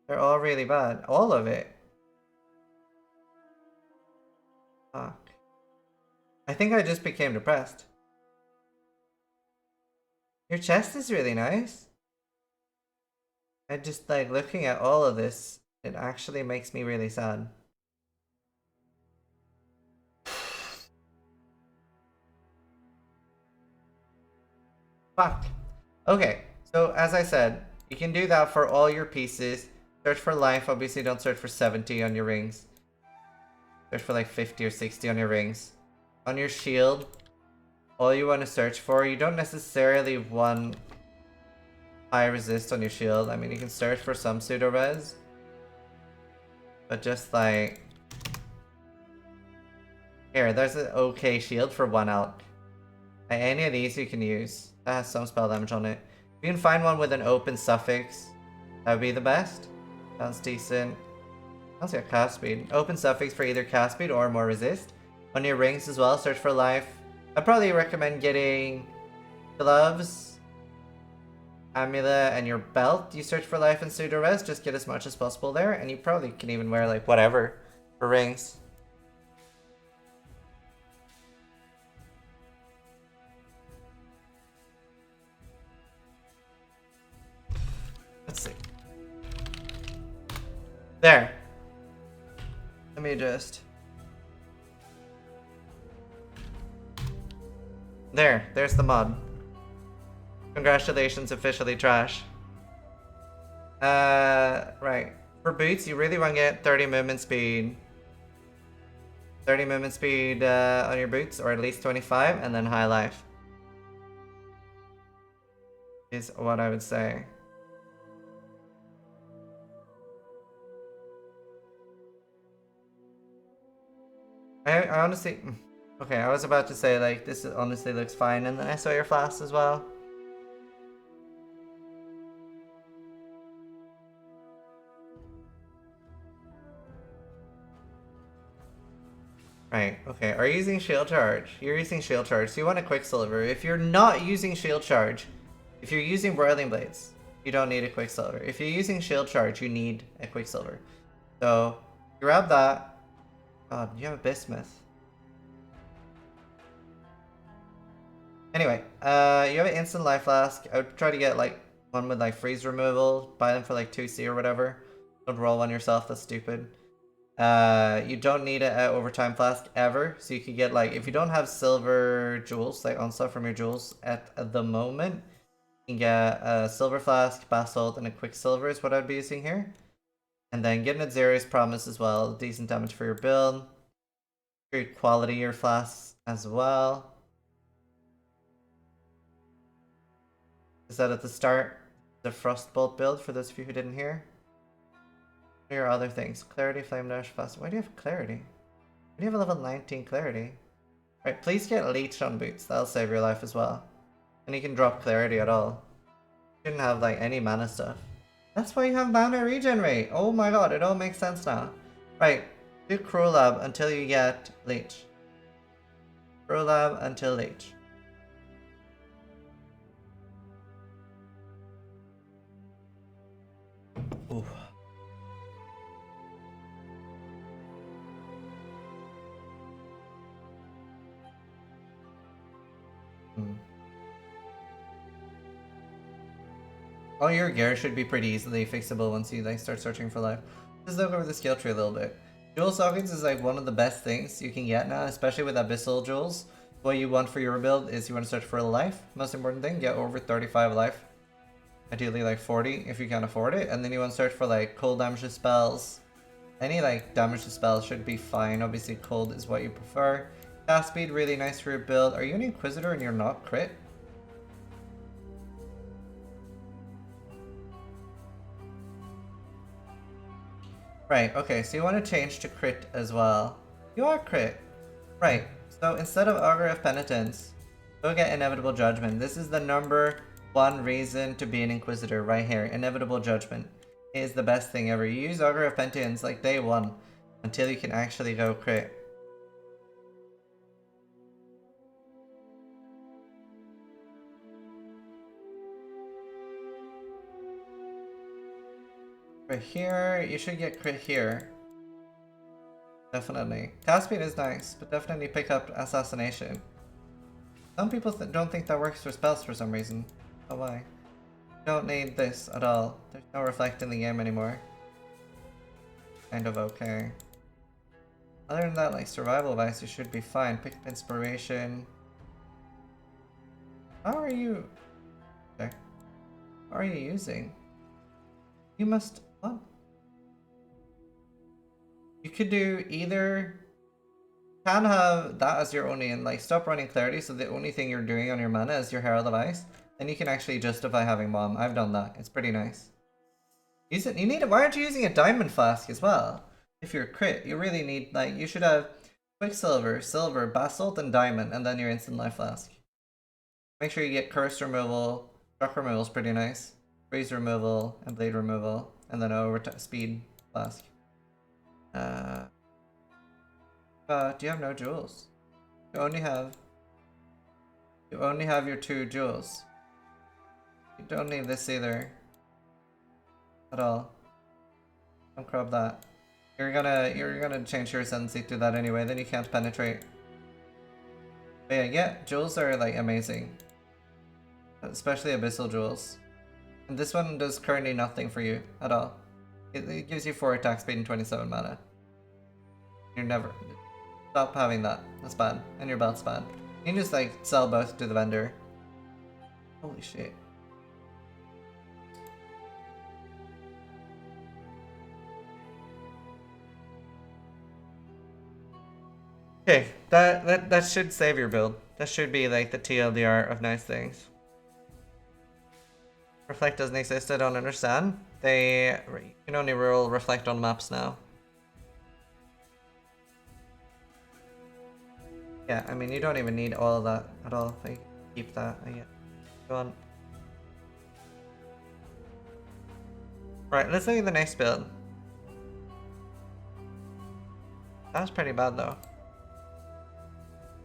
They're all really bad. All of it. Fuck. I think I just became depressed. Your chest is really nice. I just like looking at all of this, it actually makes me really sad. Fuck. Okay, so as I said, you can do that for all your pieces. Search for life, obviously don't search for 70 on your rings. Search for like 50 or 60 on your rings. On your shield, all you want to search for, you don't necessarily want high resist on your shield. I mean, you can search for some pseudo res, but just like here, there's an okay shield for 1 out. Any of these you can use. That has some spell damage on it. If you can find one with an open suffix, that would be the best. Sounds decent. Sounds like cast speed. Open suffix for either cast speed or more resist. On your rings as well, search for life. I'd probably recommend getting gloves, amulet, and your belt. You search for life and pseudo res, just get as much as possible there, and you probably can even wear like whatever for rings. Let's see. There. Let me just... There's the mod. Congratulations, officially trash. Right. For boots, you really want to get 30 movement speed. 30 movement speed on your boots, or at least 25, and then high life. Is what I would say. I honestly... Okay, I was about to say, like, this honestly looks fine, and then I saw your flask as well. Right, okay. Are you using shield charge? You're using shield charge, so you want a quicksilver. If you're not using shield charge, if you're using broiling blades, you don't need a quicksilver. If you're using shield charge, you need a quicksilver. So, grab that. God, you have a bismuth. Anyway, you have an instant life flask. I would try to get like one with like freeze removal. Buy them for like 2C or whatever. Don't roll one yourself, that's stupid. You don't need an overtime flask ever, so you could get like, if you don't have silver jewels, like on stuff from your jewels at the moment, you can get a silver flask, basalt, and a quicksilver is what I'd be using here. And then getting a Xerius promise as well, decent damage for your build. Great quality your flasks as well. Is that at the start? The Frostbolt build, for those of you who didn't hear? What are your other things? Clarity, Flame Dash, Fast. Why do you have Clarity? Why do you have a level 19 Clarity? Right, please get Leech on boots. That'll save your life as well. And you can drop Clarity at all. You shouldn't have like any mana stuff. That's why you have mana regenerate. Oh my god, it all makes sense now. Right, do Cruel Lab until you get Leech. Cruel Lab until Leech. Ooh. All your gear should be pretty easily fixable once you like start searching for life. Just look over the skill tree a little bit. Jewel sockets is like one of the best things you can get now, especially with abyssal jewels. What you want for your build is you want to search for a life. Most important thing, get over 35 life. Ideally like 40 if you can afford it. And then you want to search for like cold damage to spells. Any like damage to spells should be fine. Obviously cold is what you prefer. Cast speed, really nice for your build. Are you an Inquisitor and you're not crit? Right, okay, so you want to change to crit as well. You are crit. Right, so instead of Augur of Penitence, go get Inevitable Judgment. This is the #1 reason to be an Inquisitor right here. Inevitable Judgment is the best thing ever. You use Augur of Penitence like day 1 until you can actually go crit. Right here, you should get crit here. Definitely. Cast speed is nice, but definitely pick up Assassination. Some people don't think that works for spells for some reason. Oh why? Don't need this at all. There's no reflect in the game anymore. Kind of okay. Other than that, like survival advice, you should be fine. Pick up inspiration. How are you? Okay. How are you using? You must. What? You could do either. Can have that as your only and like stop running clarity, so the only thing you're doing on your mana is your Herald of Ice. Then you can actually justify having Mom. I've done that. It's pretty nice. Use it. You need it. Why aren't you using a Diamond Flask as well? If you're crit, you really need like you should have Quicksilver, Silver, Basalt, and Diamond, and then your Instant Life Flask. Make sure you get Curse removal. Struck removal is pretty nice. Freeze removal and Blade removal, and then over to Speed Flask. Do you have no jewels? You only have your 2 jewels. You don't need this either. At all. Don't crop that. You're gonna change your ascendancy to that anyway, then you can't penetrate. But yeah, jewels are like amazing. Especially abyssal jewels. And this one does currently nothing for you at all. It gives you 4 attack speed and 27 mana. You're never. Stop having that. That's bad. And your belt's bad. You can just like sell both to the vendor. Holy shit. Okay, that should save your build. That should be like the TLDR of nice things. Reflect doesn't exist, I don't understand. You can only roll Reflect on maps now. Yeah, I mean, you don't even need all of that at all. Like, keep that, I get. Go on. Right, let's look at the next build. That was pretty bad though.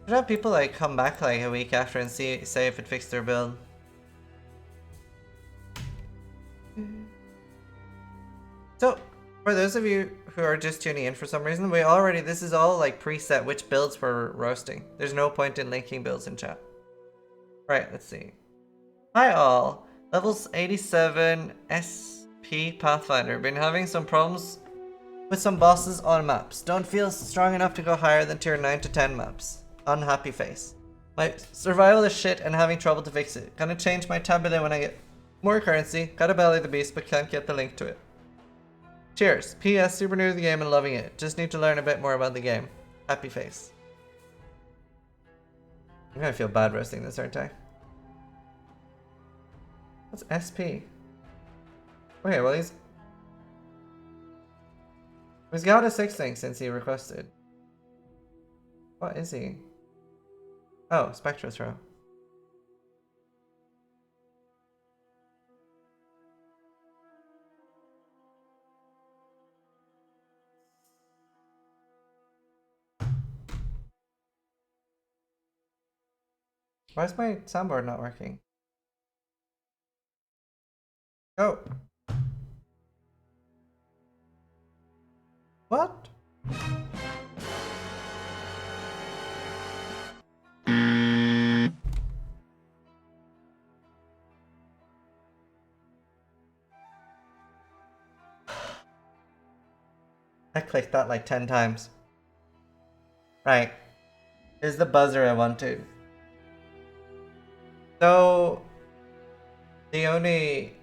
Should have people like come back like a week after and say if it fixed their build. So, for those of you who are just tuning in for some reason, this is all like preset which builds we're roasting. There's no point in linking builds in chat. Right, let's see. Hi all. Levels 87 SP Pathfinder. Been having some problems with some bosses on maps. Don't feel strong enough to go higher than tier 9 to 10 maps. Unhappy face. My survival is shit and having trouble to fix it. Gonna change my tabula when I get more currency. Gotta belly the beast but can't get the link to it. Cheers. PS, super new to the game and loving it. Just need to learn a bit more about the game. Happy face. I'm gonna feel bad roasting this, aren't I? What's SP? Okay, well He's got a 6 thing since he requested. What is he? Oh, Spectral Throw. Why is my soundboard not working? Oh. What? I clicked that like 10 times. Right. Here's the buzzer I wanted. So, the only...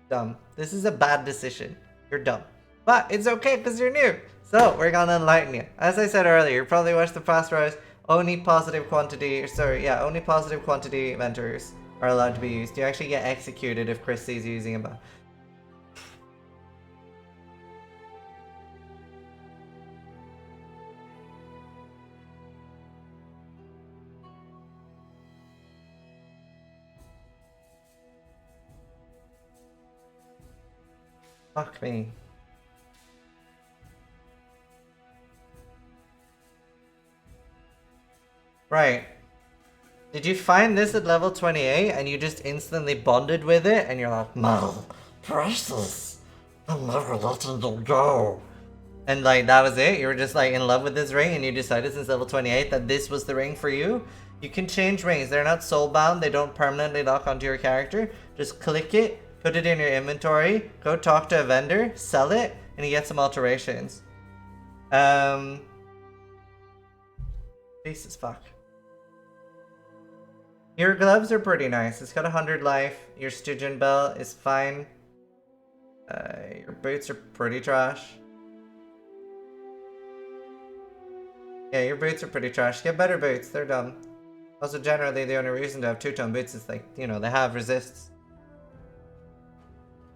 Dumb. This is a bad decision. You're dumb. But it's okay because you're new. So, we're gonna enlighten you. As I said earlier, you probably watched the past rows. Only positive quantity... only positive quantity mentors are allowed to be used. You actually get executed if Chris sees you using a bomb. Fuck me. Right. Did you find this at level 28 and you just instantly bonded with it and you're like, Mal, precious, I'm never letting them go. And like, that was it? You were just like in love with this ring and you decided since level 28 that this was the ring for you? You can change rings. They're not soulbound. They don't permanently lock onto your character. Just click it, put it in your inventory, go talk to a vendor, sell it, and you get some alterations. Jesus fuck. Your gloves are pretty nice. It's got 100 life. Your Stygian belt is fine. Your boots are pretty trash. Yeah, your boots are pretty trash. Get better boots. They're dumb. Also, generally, the only reason to have two-tone boots is like, you know, they have resists.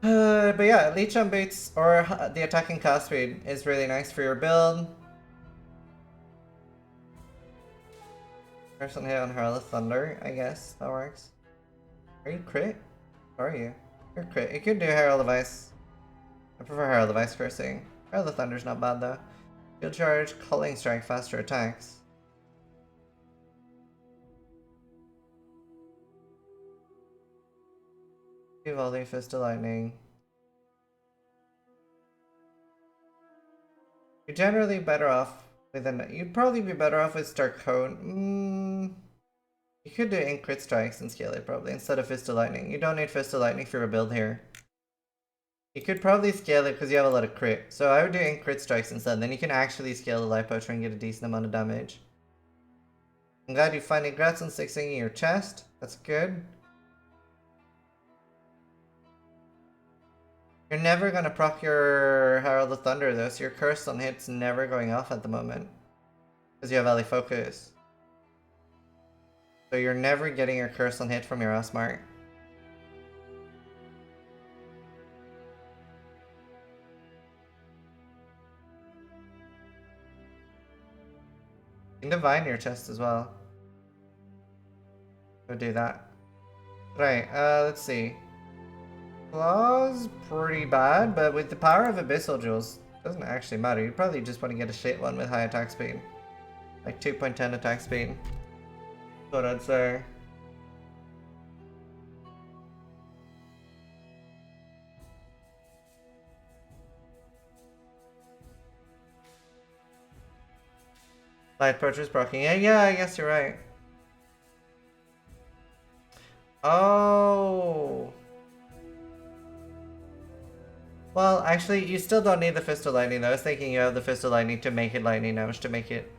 But yeah, leech on boots or the attacking cast speed is really nice for your build. Person hit on Hurl of Thunder, I guess. That works. Are you crit? Or are you? You're crit. You could do Herald of Ice. I prefer Herald of Ice cursing. Herald of Thunder's not bad though. Field Charge, Culling Strike, faster attacks. Volley, Fist of Lightning. You're generally better off with an... You'd probably be better off with Stark Cone. You could do Ink Crit Strikes and scale it probably instead of Fist of Lightning. You don't need Fist of Lightning for your build here. You could probably scale it because you have a lot of crit. So I would do Ink Crit Strikes instead. Then you can actually scale the Life Potion and get a decent amount of damage. I'm glad you finally got some 6ing in your chest. That's good. You're never going to proc your Herald of Thunder though, so your curse on hit's never going off at the moment. Because you have Ally Focus. So you're never getting your curse on hit from your Osmark. You can Divine your chest as well. Go do that. Right, let's see. Claw's pretty bad, but with the power of Abyssal Jewels, doesn't actually matter. You probably just want to get a shit one with high attack speed. Like 2.10 attack speed. That's what I'd say. Light Poacher's proccing. Yeah, I guess you're right. Oh. Well, actually, you still don't need the Fist of Lightning though. I was thinking you have the Fist of Lightning to make it lightning damage to make it...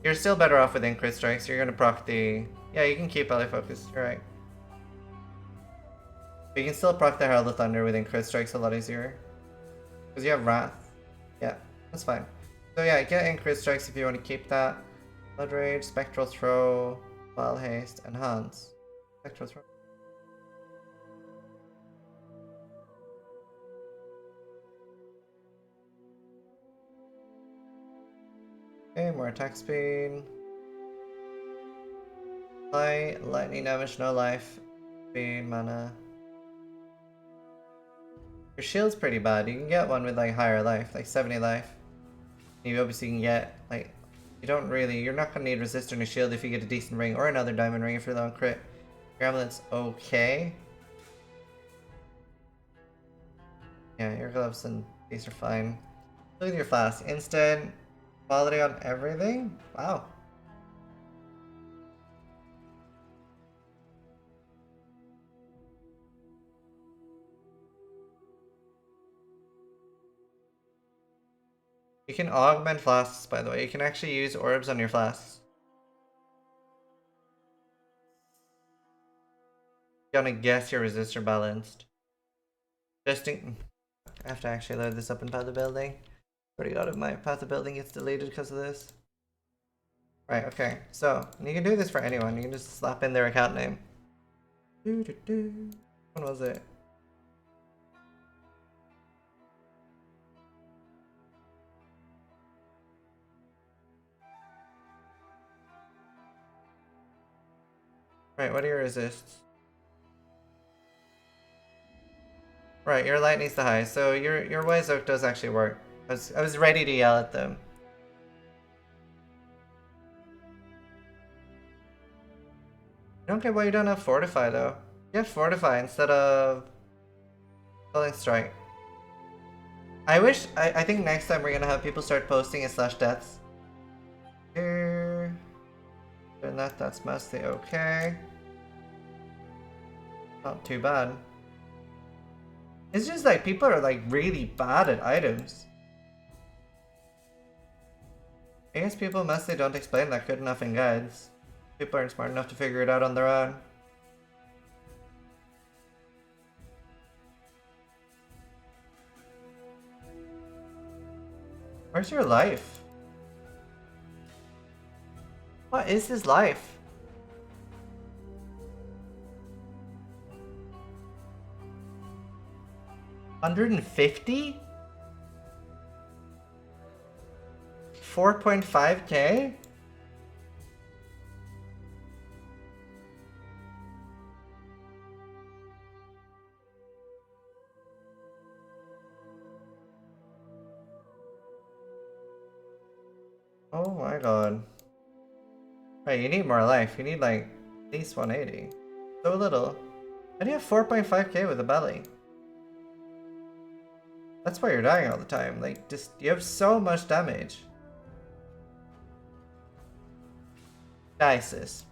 You're still better off with Ink Crit Strikes. You're gonna proc the... Yeah, you can keep Ally Focus. You're right. But you can still proc the Herald of Thunder with Ink Crit Strikes a lot easier. Because you have Wrath. Yeah, that's fine. So yeah, get Ink Crit Strikes if you want to keep that. Blood Rage, Spectral Throw, Wild Haste, Enhance. Spectral Throw. Okay, more attack speed. Lightning damage, no life. Speed, mana. Your shield's pretty bad. You can get one with like higher life, like 70 life. You obviously can get like, you're not gonna need resist on your shield if you get a decent ring or another diamond ring if you're low on crit. Your amulet's okay. Yeah, your gloves and these are fine. Look at your flask. Instant quality on everything? Wow. You can augment flasks, by the way. You can actually use orbs on your flasks. You gotta guess your resistor balanced. I have to actually load this up in Path of Building. Already got it. My Path of Building gets deleted because of this. Right, okay. So, you can do this for anyone. You can just slap in their account name. When was it? Right, what are your resists? Right, your lightning's the high, so your Wise Oak does actually work. I was ready to yell at them. I don't get why you don't have Fortify though. You have Fortify instead of Killing Strike. I think next time we're gonna have people start posting in slash deaths. Here. And that's mostly okay. Not too bad. It's just like people are like really bad at items. I guess people mostly don't explain that good enough in guides. People aren't smart enough to figure it out on their own. Where's your life? What is his life? $150? 4.5k? Oh my god. Right, you need more life. You need like at least 180. So little. How do you have 4.5k with a belly? That's why you're dying all the time. Like, just, you have so much damage. Nicest.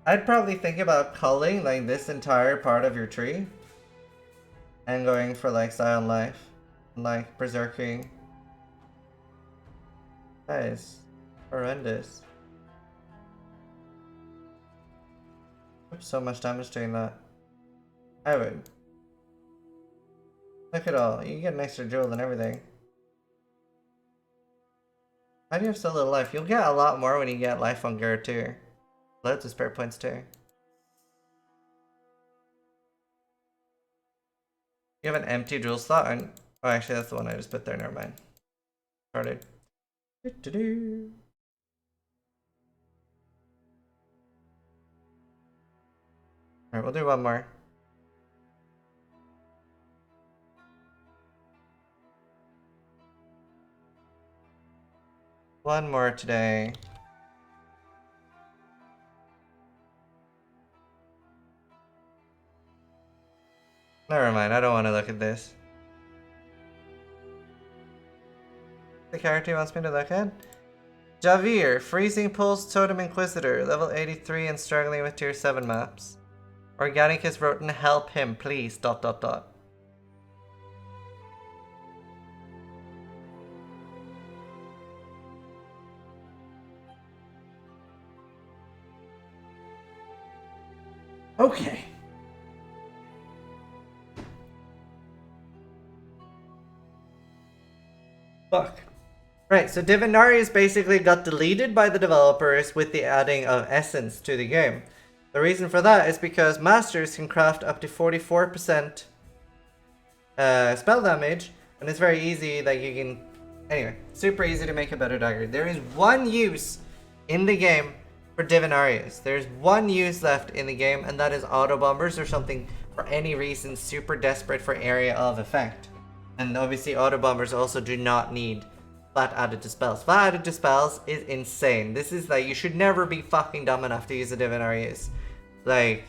I'd probably think about culling like this entire part of your tree. And going for like Silent Life. And like berserking. That is horrendous. So much damage doing that. I would. Look at all. You get an extra jewel and everything. How do you have so little life? You'll get a lot more when you get life on Gerd too. Loads of spare points too. You have an empty jewel slot on... Oh, actually that's the one I just put there. Never mind. Started. Alright, we'll do one more. One more today. Never mind, I don't want to look at this. The character he wants me to look at? Javier, Freezing Pulse Totem Inquisitor, level 83 and struggling with tier 7 maps. Organicus wrote in help him, please, ... Okay. Fuck. Right, so Divinarius basically got deleted by the developers with the adding of Essence to the game. The reason for that is because Masters can craft up to 44% spell damage, And it's very easy, like you can, anyway, super easy to make a better dagger. There is one use in the game for Divinarius. There's one use left in the game, and that is auto bombers or something for any reason super desperate for area of effect. And obviously auto bombers also do not need flat added to spells. Flat added to spells is insane. This is like, you should never be fucking dumb enough to use a Divinarius. Like,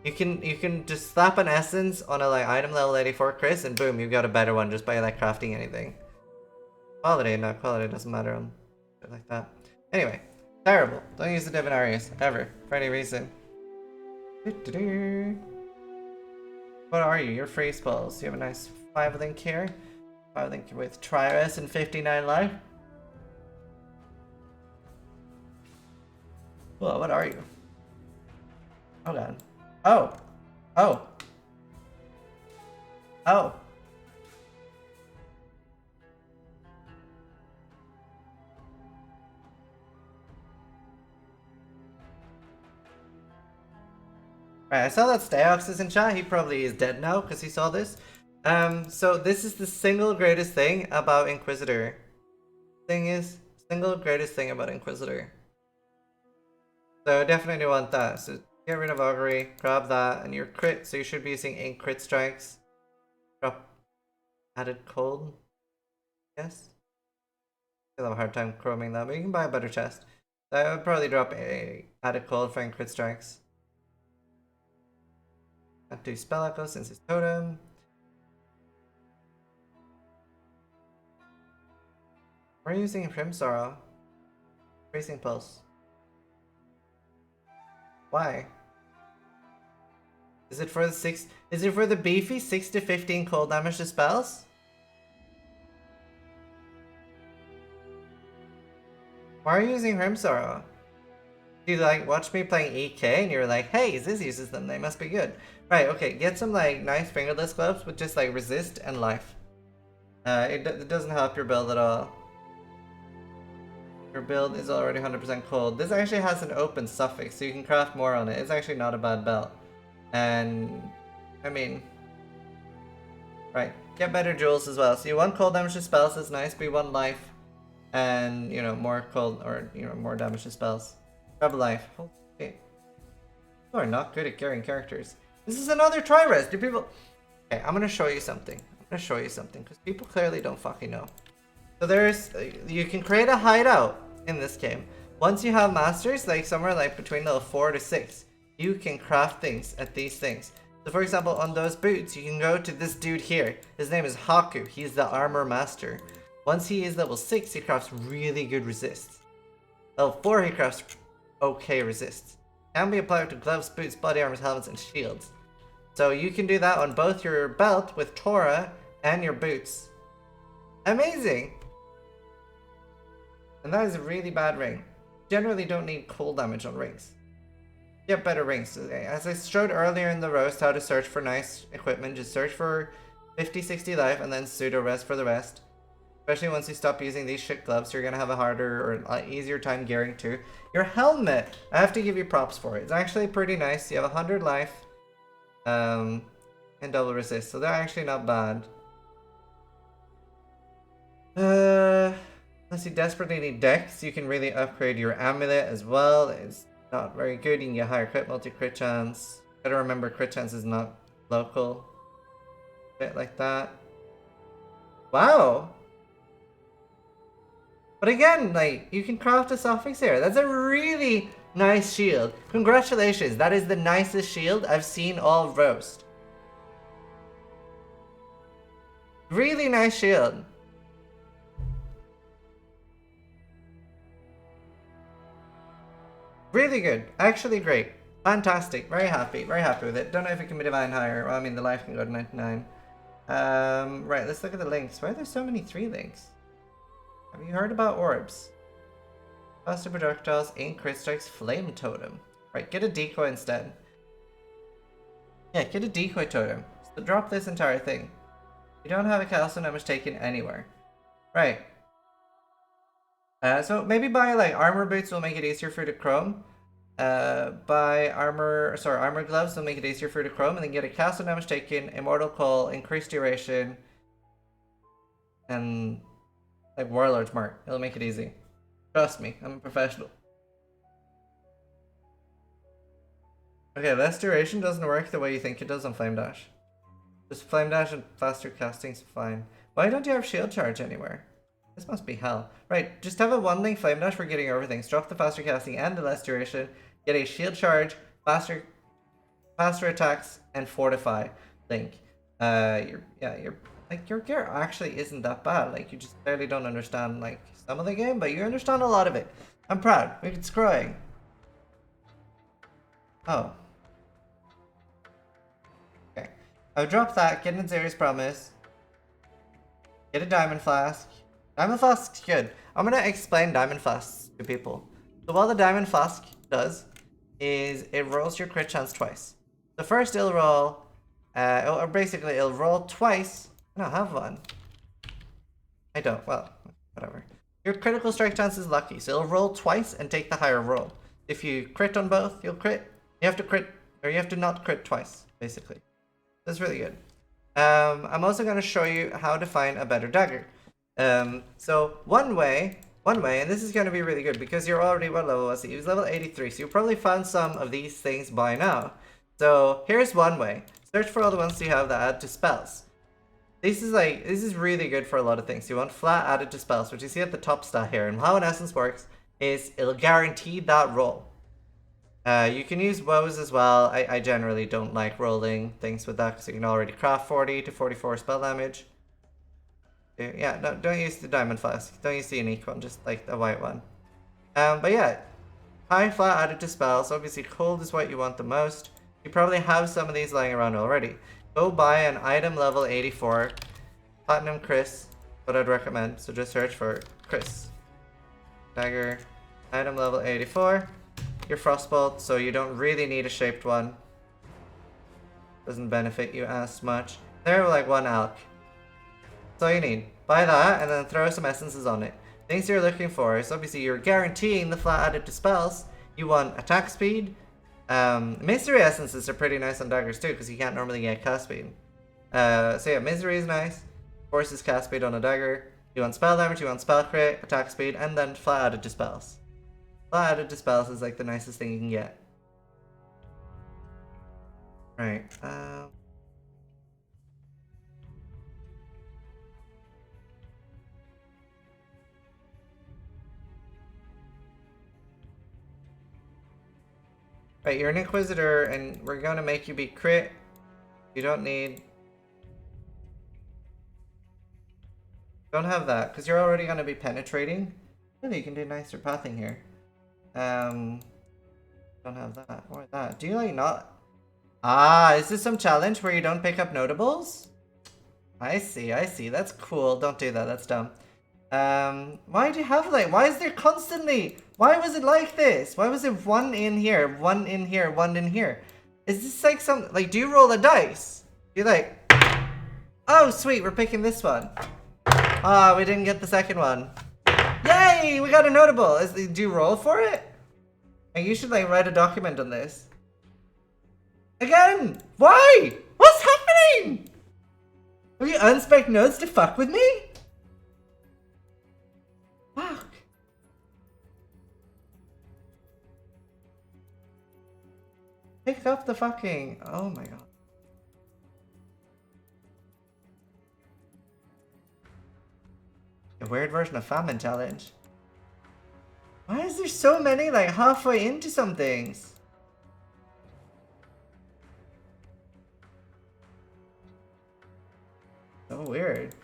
you can just slap an essence on a like item level 84 Chris and boom, you've got a better one just by like crafting anything. Quality, no, quality doesn't matter on shit like that. Anyway, terrible. Don't use the Divinarius ever for any reason. What are you? You're free spells. You have a nice 5 link here. 5 link with Trius and 59 life. Whoa, what are you? Hold on. Oh. Oh. Oh. Right, I saw that Steox is in chat. He probably is dead now because he saw this. So this is the single greatest thing about Inquisitor. Single greatest thing about Inquisitor. So definitely want that. So get rid of Augury, grab that, and your crit. So you should be using ink crit strikes. Drop added cold. Yes. I'll have a hard time chroming that, but you can buy a better chest. So I would probably drop a added cold for ink crit strikes. Not do spell echo since it's totem. We're using Prim Sorrow. Racing Pulse. Why? Is it for the is it for the beefy 6 to 15 cold damage to spells? Why are you using Prim Sorrow? You like watch me playing EK and you're like, hey, this uses them, they must be good. Right, okay, get some like nice fingerless gloves with just like resist and life. It doesn't help your build at all. Your build is already 100% cold. This actually has an open suffix, so you can craft more on it. It's actually not a bad belt. And, I mean, right, get better jewels as well. So you want cold damage to spells, that's nice, but you want life. And, you know, more cold, or, you know, more damage to spells. Grab life. Okay. People are not good at carrying characters. This is another tri-res. Do people... Okay, I'm gonna show you something. Because people clearly don't fucking know. So there's... you can create a hideout in this game. Once you have masters, like somewhere like between level 4 to 6, you can craft things at these things. So for example, on those boots, you can go to this dude here. His name is Haku. He's the armor master. Once he is level 6, he crafts really good resists. Level 4, he crafts okay resists. Can be applied to gloves, boots, body armors, helmets, and shields. So you can do that on both your belt with Tora and your boots. Amazing! And that is a really bad ring. Generally don't need cold damage on rings. Get better rings. As I showed earlier in the roast how to search for nice equipment, just search for 50-60 life and then pseudo rest for the rest. Especially once you stop using these shit gloves, you're gonna have a harder or easier time gearing too. Your helmet! I have to give you props for it. It's actually pretty nice. You have 100 life. And double resist, so they're actually not bad. Unless you desperately need dex, you can really upgrade your amulet as well. It's not very good. You can get higher crit, multi-crit chance. Gotta remember crit chance is not local. Bit like that. Wow! But again, like, you can craft a suffix here. That's a really nice shield. Congratulations, that is the nicest shield I've seen all roast. Really nice shield. Really good. Actually great. Fantastic. Very happy with it. Don't know if it can be divine higher. Well, I mean, the life can go to 99. Right, let's look at the links. Why are there so many 3 links? Have you heard about orbs? Faster projectiles, ink crit strikes, flame totem. Right, get a decoy instead. Yeah, get a decoy totem. So drop this entire thing. You don't have a castle damage taken anywhere. Right. So maybe buy like armor boots will make it easier for you to chrome. Buy armor gloves will make it easier for you to chrome, and then get a castle damage taken, immortal call, increased duration, and like Warlord's Mark. It'll make it easy. Trust me, I'm a professional. Okay, less duration doesn't work the way you think it does on Flame Dash. Just Flame Dash and faster casting's fine. Why don't you have Shield Charge anywhere? This must be hell. Right, just have a 1-link Flame Dash for getting over things. Drop the faster casting and the less duration. Get a Shield Charge, faster attacks, and Fortify link. Your gear actually isn't that bad. Like, you just barely don't understand like some of the game, but you understand a lot of it. I'm proud. It's growing. Oh. Okay. I'll drop that, get an Azerius Promise. Get a Diamond Flask. Diamond Flask's good. I'm gonna explain Diamond Flasks to people. So what the Diamond Flask does is it rolls your crit chance twice. The first it'll roll, or basically it'll roll twice. I don't have one. I don't, well, whatever. Your critical strike chance is lucky, so it'll roll twice and take the higher roll. If you crit on both, you'll crit. You have to crit, or you have to not crit twice, basically. That's really good. I'm also going to show you how to find a better dagger. So one way, and this is going to be really good because you're already, what level was he? He was level 83, so you probably found some of these things by now. So here's one way. Search for all the ones you have that add to spells. This is really good for a lot of things. You want flat added to spells, which you see at the top stat here. And how an essence works is it'll guarantee that roll. You can use woes as well. I generally don't like rolling things with that because you can already craft 40 to 44 spell damage. Yeah, no, don't use the Diamond Flask. Don't use the unique one, just like the white one. But yeah, high flat added to spells. Obviously cold is what you want the most. You probably have some of these lying around already. Go buy an item level 84. Platinum Chris, what I'd recommend. So just search for Chris. Dagger, item level 84. Your Frostbolt, so you don't really need a shaped one. Doesn't benefit you as much. They're like 1 alch. That's all you need. Buy that and then throw some essences on it. Things you're looking for is obviously you're guaranteeing the flat added to spells. You want attack speed. Mystery essences are pretty nice on daggers too because you can't normally get cast speed. So yeah, Misery is nice. Forces cast speed on a dagger. You want spell damage, you want spell crit, attack speed, and then flat added to spells. Flat added to spells is like the nicest thing you can get. Right. Right, you're an Inquisitor, and we're gonna make you be crit. You don't need... Don't have that, because you're already gonna be penetrating. Really, you can do nicer pathing here. Don't have that, or that. Do you like not... Ah, is this some challenge where you don't pick up notables? I see, that's cool. Don't do that, that's dumb. Why do you have like, why is there constantly, why was it like this? Why was it 1 in here, 1 in here, 1 in here? Is this like some, like, do you roll a dice? You're like, oh sweet, we're picking this one. Ah, we didn't get the second one. Yay, we got a notable. Do you roll for it? And you should like write a document on this. Again, why? What's happening? Have you unspec notes to fuck with me? Fuck. Pick up the fucking... Oh my god. A weird version of famine challenge. Why is there so many like halfway into some things? So weird.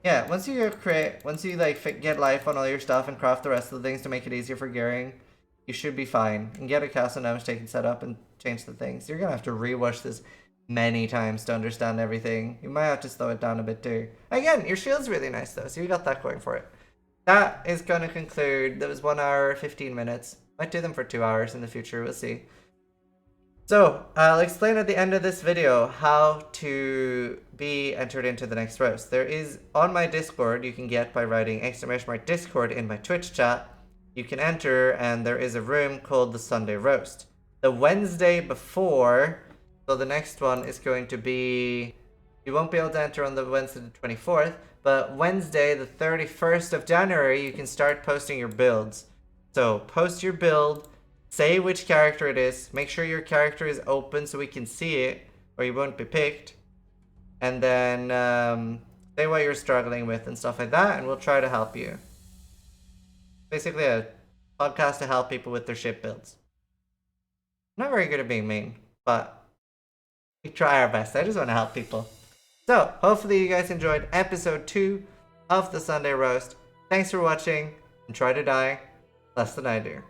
Yeah, once you get crit, once you like get life on all your stuff and craft the rest of the things to make it easier for gearing, you should be fine. And get a cast and damage taken set up and change the things. You're gonna have to rewash this many times to understand everything. You might have to slow it down a bit too. Again, your shield's really nice though, so you got that going for it. That is gonna conclude. That was 1 hour, 15 minutes. Might do them for 2 hours in the future, we'll see. So, I'll explain at the end of this video how to be entered into the next roast. There is, on my Discord, you can get by writing !Discord in my Twitch chat. You can enter, and there is a room called the Sunday Roast. The Wednesday before, so the next one is going to be... You won't be able to enter on the Wednesday the 24th, But Wednesday, the 31st of January, you can start posting your builds. So post your build, say which character it is, make sure your character is open so we can see it, or you won't be picked. And then say what you're struggling with and stuff like that, and we'll try to help you. Basically a podcast to help people with their ship builds. I'm not very good at being mean, but we try our best. I just want to help people. So, hopefully you guys enjoyed episode 2 of the Sunday Roast. Thanks for watching, and try to die less than I do.